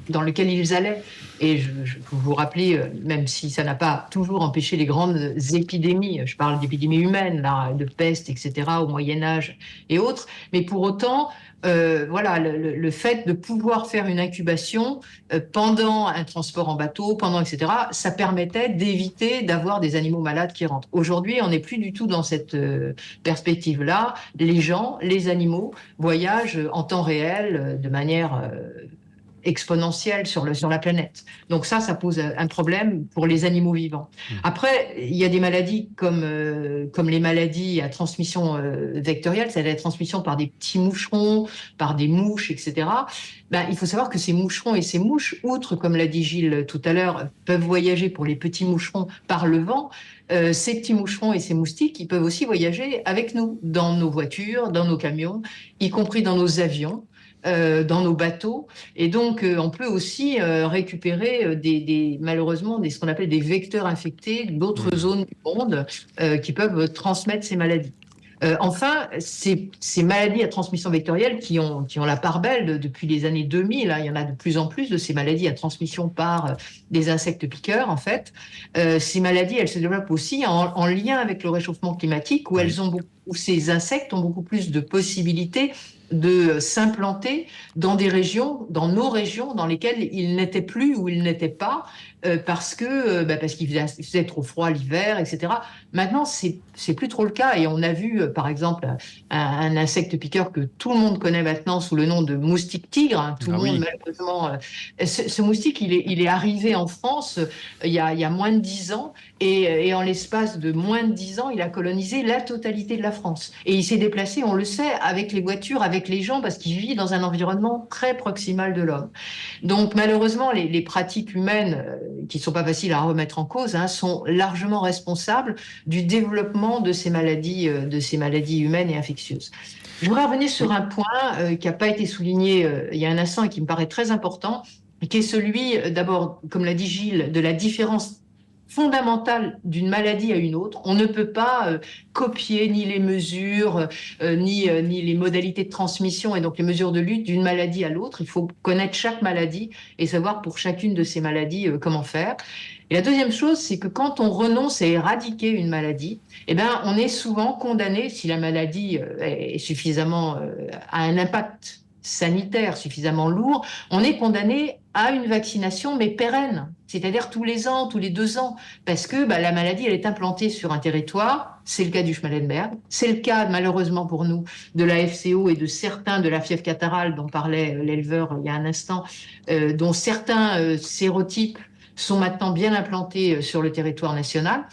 dans lequel ils allaient. Et je peux vous rappeler, même si ça n'a pas toujours empêché les grandes épidémies, je parle d'épidémies humaines, là, de peste, etc., au Moyen-Âge et autres, mais pour autant, voilà, le fait de pouvoir faire une incubation pendant un transport en bateau, etc., ça permettait d'éviter d'avoir des animaux malades qui rentrent. Aujourd'hui, on n'est plus du tout dans cette perspective-là. Les gens, les animaux voyagent en temps réel de manière exponentielle sur la planète. Donc ça pose un problème pour les animaux vivants. Après, il y a des maladies comme les maladies à transmission vectorielle, c'est la transmission par des petits moucherons, par des mouches, etc. Il faut savoir que ces moucherons et ces mouches, outre, comme l'a dit Gilles tout à l'heure, peuvent voyager pour les petits moucherons par le vent, ces petits moucherons et ces moustiques, ils peuvent aussi voyager avec nous, dans nos voitures, dans nos camions, y compris dans nos avions, dans nos bateaux, et donc on peut aussi récupérer malheureusement ce qu'on appelle des vecteurs infectés d'autres zones du monde qui peuvent transmettre ces maladies. Enfin, ces maladies à transmission vectorielle qui ont la part belle depuis les années 2000, hein, il y en a de plus en plus de ces maladies à transmission par des insectes piqueurs, en fait. Ces maladies, elles se développent aussi en lien avec le réchauffement climatique, où où ces insectes ont beaucoup plus de possibilités de s'implanter dans nos régions dans lesquelles ils n'étaient plus ou ils n'étaient pas parce qu'il faisait trop froid l'hiver, etc. Maintenant, c'est plus trop le cas, et on a vu par exemple un insecte piqueur que tout le monde connaît maintenant sous le nom de moustique tigre, hein, tout le monde malheureusement. Ce moustique, il est arrivé en France il y a moins de 10 ans, et en l'espace de moins de 10 ans, il a colonisé la totalité de la France. Et il s'est déplacé, on le sait, avec les voitures, avec les gens, parce qu'il vit dans un environnement très proximal de l'homme. Donc malheureusement, les pratiques humaines, qui ne sont pas faciles à remettre en cause, hein, sont largement responsables du développement de ces maladies humaines et infectieuses. Je voudrais revenir sur un point qui n'a pas été souligné il y a un instant et qui me paraît très important, qui est celui, d'abord, comme l'a dit Gilles, de la différence fondamentale d'une maladie à une autre. On ne peut pas copier ni les mesures, ni les modalités de transmission et donc les mesures de lutte d'une maladie à l'autre. Il faut connaître chaque maladie et savoir pour chacune de ces maladies comment faire. Et la deuxième chose, c'est que quand on renonce à éradiquer une maladie, on est souvent condamné, si la maladie est suffisamment a un impact sanitaire suffisamment lourd, on est condamné à une vaccination, mais pérenne, c'est-à-dire tous les ans, tous les 2 ans, parce que la maladie, elle est implantée sur un territoire. C'est le cas du Schmallenberg, c'est le cas, malheureusement pour nous, de la FCO et de certains de la fièvre catarrhale dont parlait l'éleveur il y a un instant, dont certains sérotypes sont maintenant bien implantés sur le territoire national.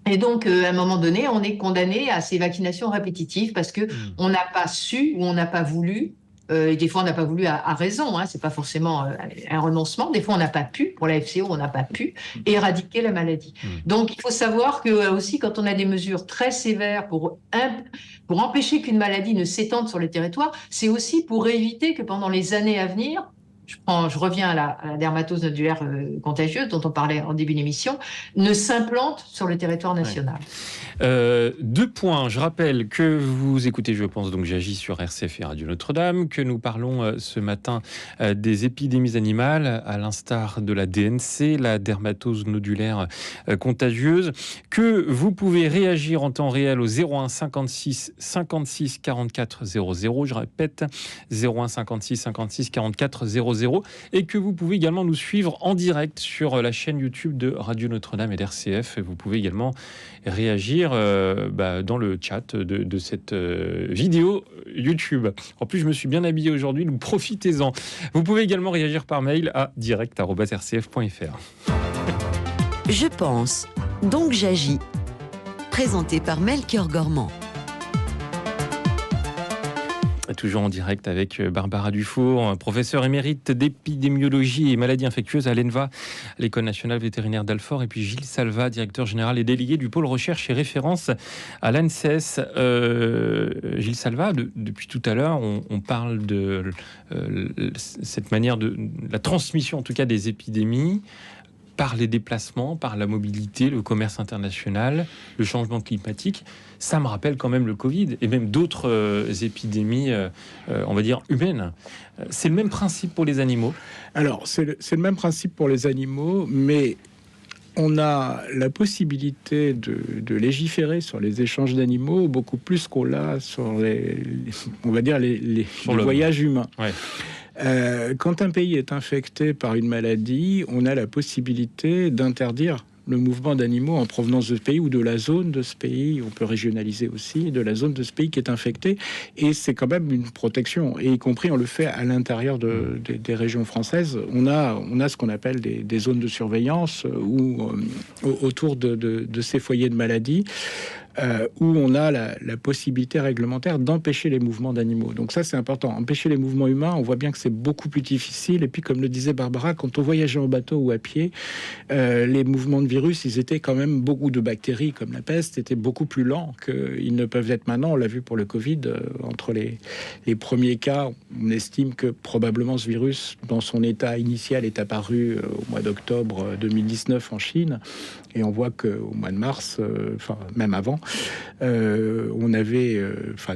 Et donc, à un moment donné, on est condamné à ces vaccinations répétitives parce que on n'a pas su ou on n'a pas voulu. Et des fois, on n'a pas voulu à raison, hein, c'est pas forcément un renoncement. Des fois, on n'a pas pu, pour la FCO, on n'a pas pu éradiquer la maladie. Donc, il faut savoir que aussi, quand on a des mesures très sévères pour empêcher qu'une maladie ne s'étende sur le territoire, c'est aussi pour éviter que pendant les années à venir, je reviens à la dermatose nodulaire contagieuse dont on parlait en début d'émission, ne s'implantent sur le territoire national. 2 points. Je rappelle que vous écoutez, je pense, donc j'agis sur RCF et Radio Notre-Dame, que nous parlons ce matin des épidémies animales, à l'instar de la DNC, la dermatose nodulaire contagieuse, que vous pouvez réagir en temps réel au 01 56 56 44 00. Je répète, 01 56 56 44 00, et que vous pouvez également nous suivre en direct sur la chaîne YouTube de Radio Notre-Dame et d'RCF. Vous pouvez également réagir dans le chat de cette vidéo YouTube. En plus, je me suis bien habillé aujourd'hui, donc profitez-en. Vous pouvez également réagir par mail à direct@rcf.fr. Je pense, donc j'agis. Présenté par Melchior Gormand. Toujours en direct avec Barbara Dufour, professeure émérite d'épidémiologie et maladies infectieuses à l'ENVA, l'École nationale vétérinaire d'Alfort, et puis Gilles Salva, directeur général et délégué du pôle recherche et référence à l'ANSES. Gilles Salva, depuis tout à l'heure, on parle de cette manière de la transmission, en tout cas, des épidémies par les déplacements, par la mobilité, le commerce international, le changement climatique. Ça me rappelle quand même le Covid et même d'autres épidémies, on va dire, humaines. C'est le même principe pour les animaux? Alors, c'est le même principe pour les animaux, mais on a la possibilité de légiférer sur les échanges d'animaux beaucoup plus qu'on l'a sur les voyages humains. Ouais. Quand un pays est infecté par une maladie, on a la possibilité d'interdire le mouvement d'animaux en provenance de ce pays ou de la zone de ce pays. On peut régionaliser aussi de la zone de ce pays qui est infecté, et c'est quand même une protection. Et y compris, on le fait à l'intérieur des régions françaises. On a ce qu'on appelle des zones de surveillance ou autour de ces foyers de maladies. Où on a la possibilité réglementaire d'empêcher les mouvements d'animaux. Donc ça, c'est important. Empêcher les mouvements humains, on voit bien que c'est beaucoup plus difficile. Et puis, comme le disait Barbara, quand on voyageait en bateau ou à pied, les mouvements de virus, ils étaient quand même, beaucoup de bactéries, comme la peste, étaient beaucoup plus lents qu'ils ne peuvent être maintenant. On l'a vu pour le Covid. Entre les premiers cas, on estime que probablement ce virus, dans son état initial, est apparu au mois d'octobre 2019 en Chine. Et on voit qu'au mois de mars, même avant, on avait,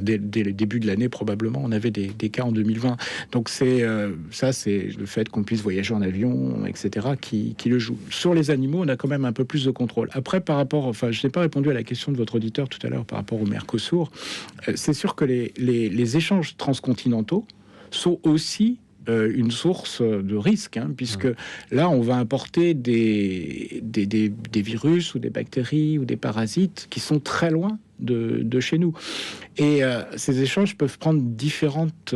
dès le début de l'année probablement, on avait des cas en 2020. Donc c'est le fait qu'on puisse voyager en avion, etc., qui le joue. Sur les animaux, on a quand même un peu plus de contrôle. Après, je n'ai pas répondu à la question de votre auditeur tout à l'heure par rapport au Mercosur. C'est sûr que les échanges transcontinentaux sont aussi une source de risque, puisque là, on va importer des virus ou des bactéries ou des parasites qui sont très loin de chez nous. Et ces échanges peuvent prendre différentes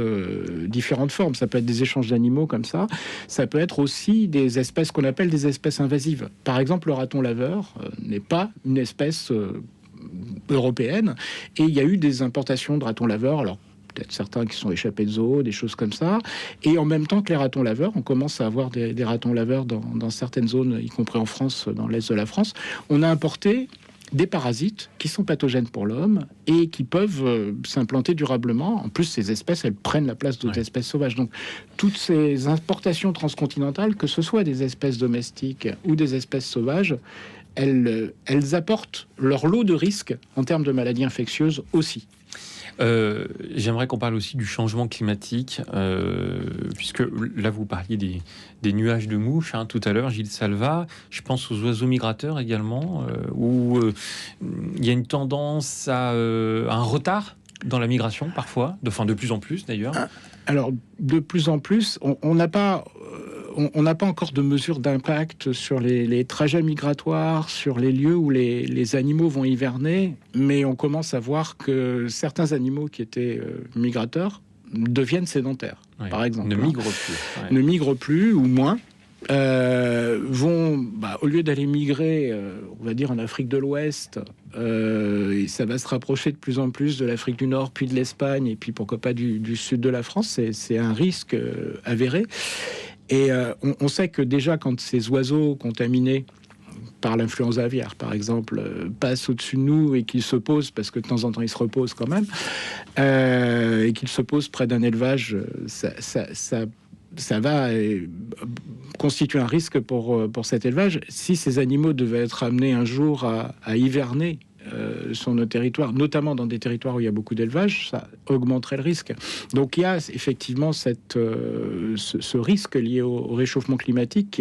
formes. Ça peut être des échanges d'animaux comme ça. Ça peut être aussi des espèces qu'on appelle des espèces invasives. Par exemple, le raton laveur n'est pas une espèce européenne. Et il y a eu des importations de ratons laveurs. Alors, peut-être certains qui sont échappés de zoo, des choses comme ça. Et en même temps que les ratons laveurs, on commence à avoir des ratons laveurs dans certaines zones, y compris en France, dans l'est de la France. On a importé des parasites qui sont pathogènes pour l'homme et qui peuvent s'implanter durablement. En plus, ces espèces, elles prennent la place d'autres espèces sauvages. Donc, toutes ces importations transcontinentales, que ce soit des espèces domestiques ou des espèces sauvages, elles apportent leur lot de risques en termes de maladies infectieuses aussi. J'aimerais qu'on parle aussi du changement climatique, puisque là vous parliez des nuages de mouches tout à l'heure, Gilles Salva. Je pense aux oiseaux migrateurs également, où il y a une tendance à un retard dans la migration parfois, de plus en plus d'ailleurs. Alors de plus en plus, on n'a pas encore de mesures d'impact sur les trajets migratoires, sur les lieux où les animaux vont hiverner, mais on commence à voir que certains animaux qui étaient migrateurs deviennent sédentaires, par exemple. Ne migrent plus. Ne migrent plus ou moins. Vont, au lieu d'aller migrer, on va dire en Afrique de l'Ouest, et ça va se rapprocher de plus en plus de l'Afrique du Nord, puis de l'Espagne, et puis pourquoi pas du sud de la France. C'est un risque avéré. Et on sait que déjà, quand ces oiseaux contaminés par l'influenza aviaire, par exemple, passent au-dessus de nous et qu'ils se posent, parce que de temps en temps, ils se reposent quand même, et qu'ils se posent près d'un élevage, ça ça va constituer un risque pour cet élevage. Si ces animaux devaient être amenés un jour à hiverner sur nos territoires, notamment dans des territoires où il y a beaucoup d'élevage, ça augmenterait le risque. Donc il y a effectivement ce risque lié au réchauffement climatique.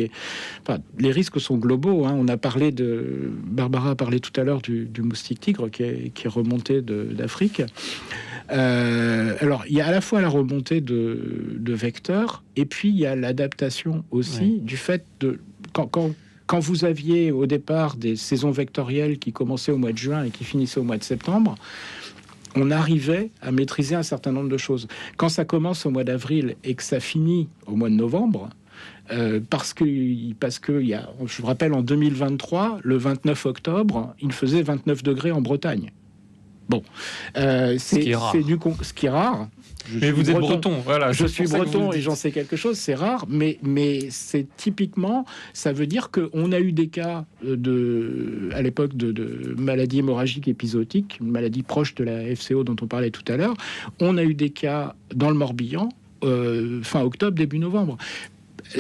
Les risques sont globaux. On a parlé Barbara a parlé tout à l'heure du moustique tigre qui est remonté d'Afrique. Alors il y a à la fois la remontée de vecteurs et puis il y a l'adaptation aussi du fait de quand vous aviez au départ des saisons vectorielles qui commençaient au mois de juin et qui finissaient au mois de septembre, on arrivait à maîtriser un certain nombre de choses. Quand ça commence au mois d'avril et que ça finit au mois de novembre, parce que je vous rappelle, en 2023, le 29 octobre, il faisait 29 degrés en Bretagne. Bon, ce qui est rare. Mais vous êtes breton, voilà. Je suis breton et j'en sais quelque chose, c'est rare, mais c'est typiquement, ça veut dire qu'on a eu des cas à l'époque de maladie hémorragique épisodique, une maladie proche de la FCO dont on parlait tout à l'heure. On a eu des cas dans le Morbihan, fin octobre, début novembre.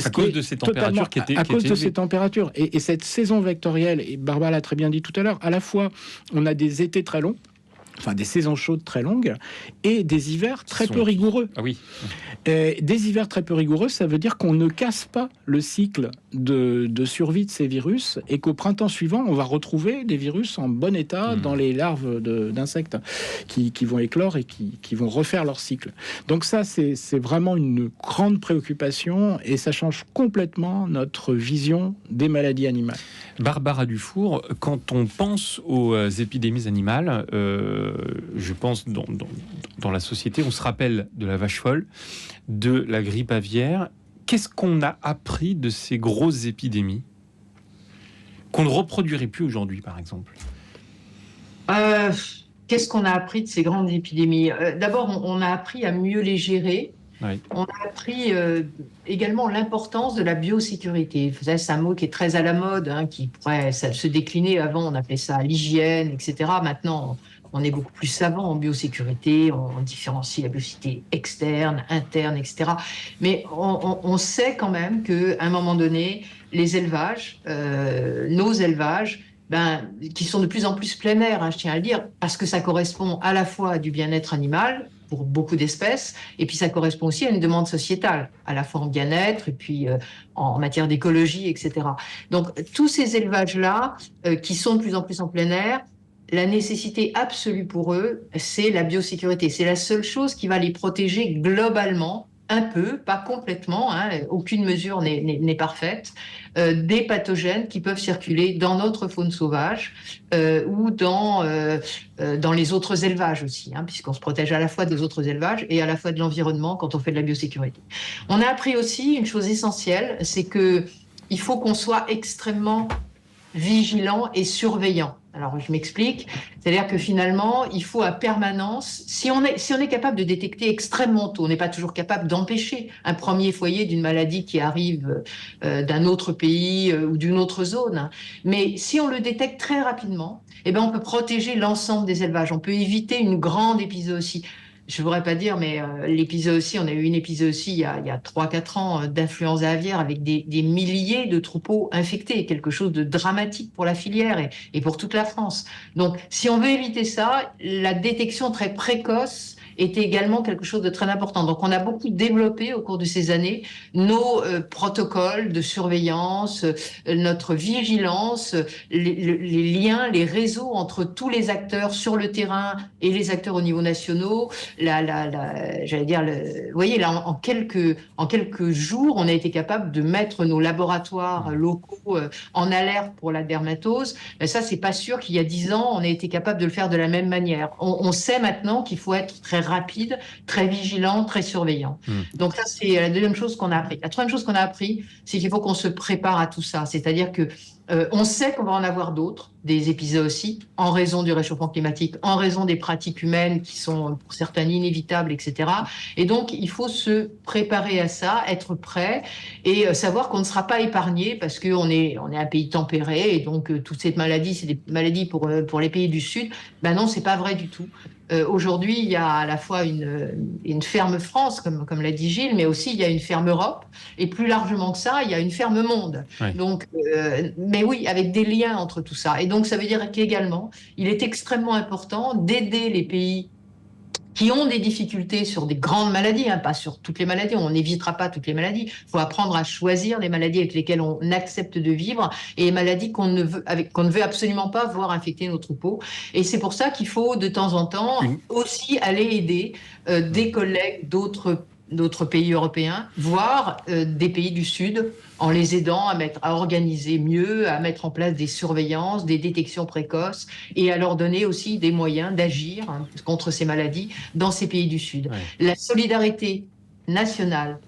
À cause de ces températures à cause de ces températures. Et cette saison vectorielle, et Barbara l'a très bien dit tout à l'heure, à la fois, on a des étés très longs, enfin des saisons chaudes très longues, et des hivers très peu rigoureux. Ah oui. Des hivers très peu rigoureux, ça veut dire qu'on ne casse pas le cycle de survie de ces virus, et qu'au printemps suivant, on va retrouver des virus en bon état dans les larves d'insectes qui vont éclore et qui vont refaire leur cycle. Donc ça, c'est vraiment une grande préoccupation, et ça change complètement notre vision des maladies animales. Barbara Dufour, quand on pense aux épidémies animales, je pense dans la société, on se rappelle de la vache folle, de la grippe aviaire. Qu'est-ce qu'on a appris de ces grosses épidémies qu'on ne reproduirait plus aujourd'hui, par exemple? Qu'est-ce qu'on a appris de ces grandes épidémies? D'abord, on a appris à mieux les gérer. Oui. On a appris également l'importance de la biosécurité. C'est un mot qui est très à la mode, qui pourrait se décliner. Avant, on appelait ça l'hygiène, etc. Maintenant, on est beaucoup plus savant en biosécurité. On différencie la biosécurité externe, interne, etc. Mais on sait quand même qu'à un moment donné, les élevages, nos élevages, qui sont de plus en plus plein air, je tiens à le dire, parce que ça correspond à la fois à du bien-être animal, pour beaucoup d'espèces, et puis ça correspond aussi à une demande sociétale, à la fois en bien-être et puis en matière d'écologie, etc. Donc tous ces élevages-là, qui sont de plus en plus en plein air, la nécessité absolue pour eux, c'est la biosécurité. C'est la seule chose qui va les protéger globalement, un peu, pas complètement, aucune mesure n'est parfaite, des pathogènes qui peuvent circuler dans notre faune sauvage ou dans les autres élevages aussi, puisqu'on se protège à la fois des autres élevages et à la fois de l'environnement quand on fait de la biosécurité. On a appris aussi une chose essentielle, c'est qu'il faut qu'on soit extrêmement vigilant et surveillant. Alors, je m'explique. C'est-à-dire que finalement, il faut à permanence, si on est capable de détecter extrêmement tôt, on n'est pas toujours capable d'empêcher un premier foyer d'une maladie qui arrive d'un autre pays ou d'une autre zone. Mais si on le détecte très rapidement, on peut protéger l'ensemble des élevages. On peut éviter une grande épizootie. Je ne voudrais pas dire, mais l'épizootie, on a eu une épizootie il y a 3-4 ans d'influenza aviaire avec des milliers de troupeaux infectés, quelque chose de dramatique pour la filière et pour toute la France. Donc, si on veut éviter ça, la détection très précoce est également quelque chose de très important. Donc, on a beaucoup développé au cours de ces années nos protocoles de surveillance, notre vigilance, les liens, les réseaux entre tous les acteurs sur le terrain et les acteurs au niveau national. J'allais dire, vous voyez, là, en quelques jours, on a été capable de mettre nos laboratoires locaux en alerte pour la dermatose. Mais ça, c'est pas sûr qu'il y a 10 ans, on a été capable de le faire de la même manière. On sait maintenant qu'il faut être très rapide, très vigilant, très surveillant. Donc ça, c'est la deuxième chose qu'on a appris. La troisième chose qu'on a appris, c'est qu'il faut qu'on se prépare à tout ça. C'est-à-dire que on sait qu'on va en avoir d'autres. des épizooties, en raison du réchauffement climatique, en raison des pratiques humaines qui sont pour certaines inévitables, etc. Et donc, il faut se préparer à ça, être prêt et savoir qu'on ne sera pas épargné parce qu'on est un pays tempéré et donc toutes ces maladies, c'est des maladies pour les pays du Sud. Ben non, c'est pas vrai du tout. Aujourd'hui, il y a à la fois une ferme France, comme l'a dit Gilles, mais aussi il y a une ferme Europe, et plus largement que ça, il y a une ferme monde. Ouais. Donc, mais oui, avec des liens entre tout ça. Et donc, ça veut dire qu'également, il est extrêmement important d'aider les pays qui ont des difficultés sur des grandes maladies, hein, pas sur toutes les maladies, on n'évitera pas toutes les maladies. Il faut apprendre à choisir les maladies avec lesquelles on accepte de vivre et les maladies qu'on ne veut absolument pas voir infecter nos troupeaux. Et c'est pour ça qu'il faut de temps en temps aussi aller aider des collègues d'autres pays européens, voire des pays du Sud, en les aidant à organiser mieux, à mettre en place des surveillances, des détections précoces et à leur donner aussi des moyens d'agir contre ces maladies dans ces pays du Sud. Ouais. La solidarité nationale,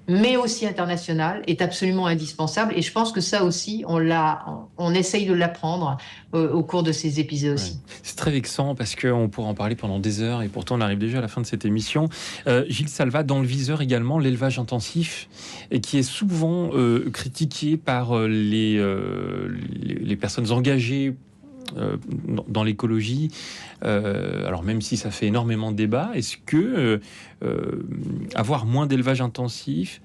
mais aussi internationale, est absolument indispensable. Et je pense que ça aussi, on essaye de l'apprendre au cours de ces épisodes aussi. Ouais. C'est très vexant parce qu'on pourrait en parler pendant des heures et pourtant on arrive déjà à la fin de cette émission. Gilles Salvat, dans le viseur également, l'élevage intensif, et qui est souvent critiqué par les personnes engagées dans l'écologie, alors même si ça fait énormément de débats, est-ce que avoir moins d'élevage intensif,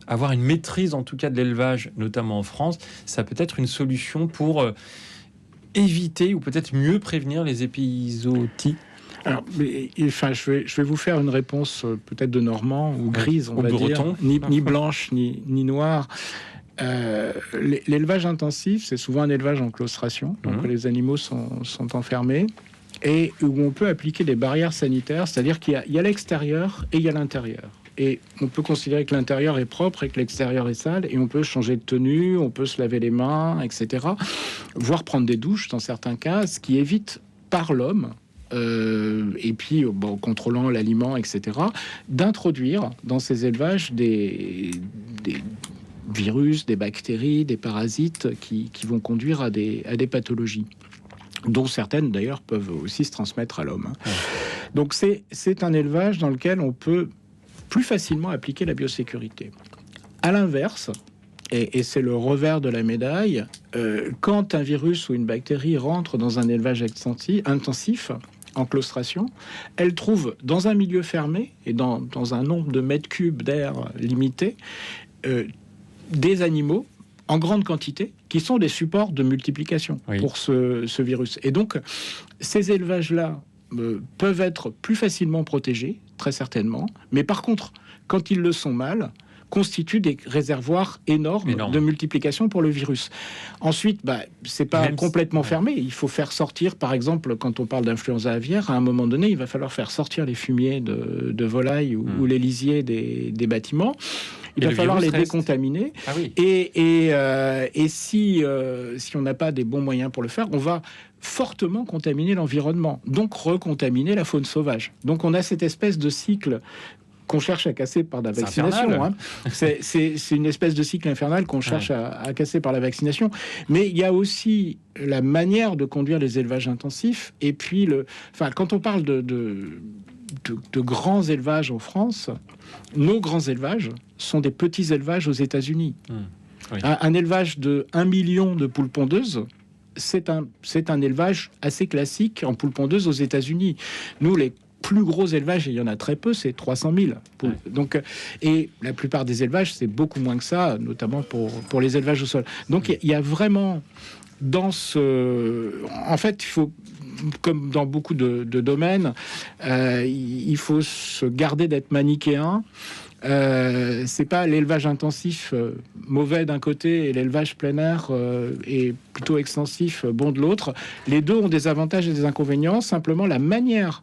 avoir une maîtrise en tout cas de l'élevage, notamment en France, ça peut être une solution pour éviter ou peut-être mieux prévenir les épizooties? Alors, je vais vous faire une réponse peut-être de Normand ou grise, on va dire, ni blanche ni noire. L'élevage intensif, c'est souvent un élevage en claustration, donc les animaux sont enfermés, et où on peut appliquer des barrières sanitaires, c'est-à-dire qu'il y a l'extérieur et il y a l'intérieur. Et on peut considérer que l'intérieur est propre et que l'extérieur est sale, et on peut changer de tenue, on peut se laver les mains, etc., voire prendre des douches dans certains cas, ce qui évite par l'homme, et puis en contrôlant l'aliment, etc., d'introduire dans ces élevages des virus, des bactéries, des parasites qui vont conduire à des pathologies, dont certaines d'ailleurs peuvent aussi se transmettre à l'homme. Ouais. Donc c'est un élevage dans lequel on peut plus facilement appliquer la biosécurité. À l'inverse, et c'est le revers de la médaille, quand un virus ou une bactérie rentre dans un élevage intensif, en claustration, elle trouve dans un milieu fermé et dans un nombre de mètres cubes d'air limité, des animaux en grande quantité qui sont des supports de multiplication pour ce virus. Et donc, ces élevages-là peuvent être plus facilement protégés, très certainement, mais par contre, quand ils le sont mal, constituent des réservoirs énormes de multiplication pour le virus. Ensuite, c'est pas complètement fermé. Il faut faire sortir, par exemple, quand on parle d'influenza aviaire, à un moment donné, il va falloir faire sortir les fumiers de volailles ou les lisiers des bâtiments. Il va falloir les décontaminer. Ah oui. Et si on n'a pas des bons moyens pour le faire, on va fortement contaminer l'environnement, donc recontaminer la faune sauvage. Donc on a cette espèce de cycle qu'on cherche à casser par la vaccination. Hein. C'est une espèce de cycle infernal qu'on cherche à casser par la vaccination. Mais il y a aussi la manière de conduire les élevages intensifs. Et puis, quand on parle de grands élevages en France, nos grands élevages sont des petits élevages aux États-Unis. Oui. Un élevage de 1 million de poules pondeuses, c'est un élevage assez classique en poules pondeuses aux États-Unis. Nous, les plus gros élevages, et il y en a très peu, c'est 300 000 poules. Ouais. Donc, et la plupart des élevages, c'est beaucoup moins que ça, notamment pour les élevages au sol. Donc, il y a vraiment dans ce... En fait, il faut, comme dans beaucoup de domaines, il faut se garder d'être manichéen. C'est pas l'élevage intensif mauvais d'un côté et l'élevage plein air et plutôt extensif bon de l'autre. Les deux ont des avantages et des inconvénients. Simplement, la manière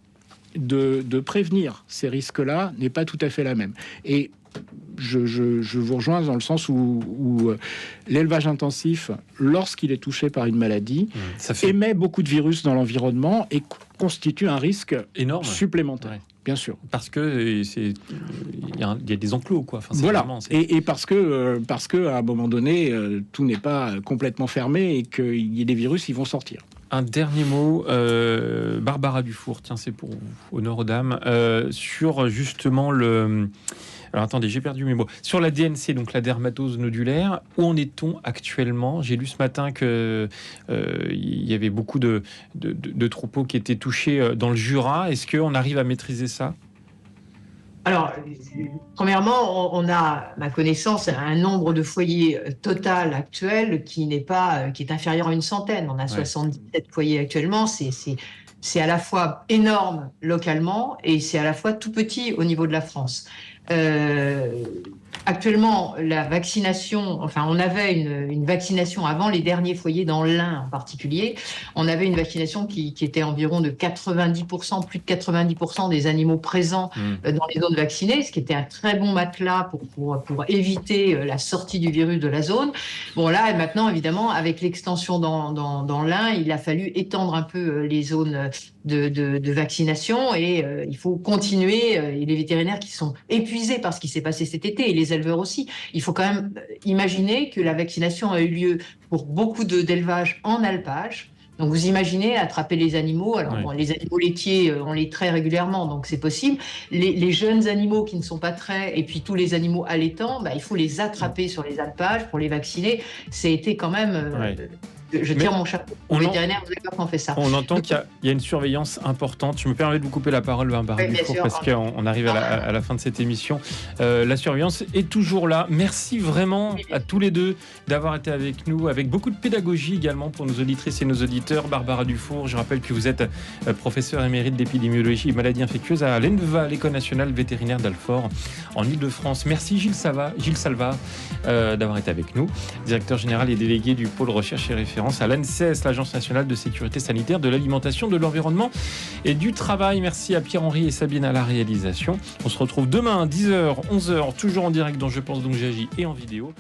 de prévenir ces risques-là n'est pas tout à fait la même. Et je vous rejoins dans le sens où l'élevage intensif, lorsqu'il est touché par une maladie, émet beaucoup de virus dans l'environnement et constitue un risque énorme supplémentaire. Ouais. Bien sûr. Parce que il y a des enclos, quoi. Enfin, voilà. Et parce que à un moment donné, tout n'est pas complètement fermé et qu'il y a des virus, ils vont sortir. Un dernier mot, Barbara Dufour, tiens, c'est pour vous, honneur aux dames, sur justement le... Alors attendez, j'ai perdu mes mots. Sur la DNC, donc la dermatose nodulaire, où en est-on actuellement ? J'ai lu ce matin qu'il y avait beaucoup de troupeaux qui étaient touchés dans le Jura. Est-ce qu'on arrive à maîtriser ça ? Alors, premièrement, on a, à ma connaissance, un nombre de foyers total actuel qui est inférieur à une centaine. On a 77 foyers actuellement. C'est à la fois énorme localement et c'est à la fois tout petit au niveau de la France. Actuellement, la vaccination, enfin, on avait une vaccination avant les derniers foyers dans l'Ain en particulier. On avait une vaccination qui était environ de 90%, plus de 90% des animaux présents dans les zones vaccinées, ce qui était un très bon matelas pour éviter la sortie du virus de la zone. Bon, là, maintenant, évidemment, avec l'extension dans l'Ain, il a fallu étendre un peu les zones de vaccination et il faut continuer. Et les vétérinaires qui sont épuisés par ce qui s'est passé cet été et les éleveurs aussi. Il faut quand même imaginer que la vaccination a eu lieu pour beaucoup d'élevages en alpage. Donc vous imaginez attraper les animaux. Alors bon, les animaux laitiers, on les traite régulièrement, donc c'est possible. Les jeunes animaux qui ne sont pas traits et puis tous les animaux allaitants, il faut les attraper sur les alpages pour les vacciner. C'était quand même... Je tire mon chapeau aux vétérinaires qu'on fait ça. On entend qu'il y a une surveillance importante. Je me permets de vous couper la parole, Barbara Dufour, parce qu'on arrive à la fin de cette émission. La surveillance est toujours là. Merci vraiment à tous les deux d'avoir été avec nous, avec beaucoup de pédagogie également pour nos auditrices et nos auditeurs. Barbara Dufour, je rappelle que vous êtes professeure émérite d'épidémiologie et maladies infectieuses à l'ENVA, l'École nationale vétérinaire d'Alfort, en Ile-de-France. Merci Gilles Salva d'avoir été avec nous, directeur général et délégué du pôle recherche et référence à l'ANSES, l'Agence nationale de sécurité sanitaire de l'alimentation, de l'environnement et du travail. Merci à Pierre-Henri et Sabine à la réalisation. On se retrouve demain à 10h, 11h, toujours en direct dans Je pense donc j'agis et en vidéo.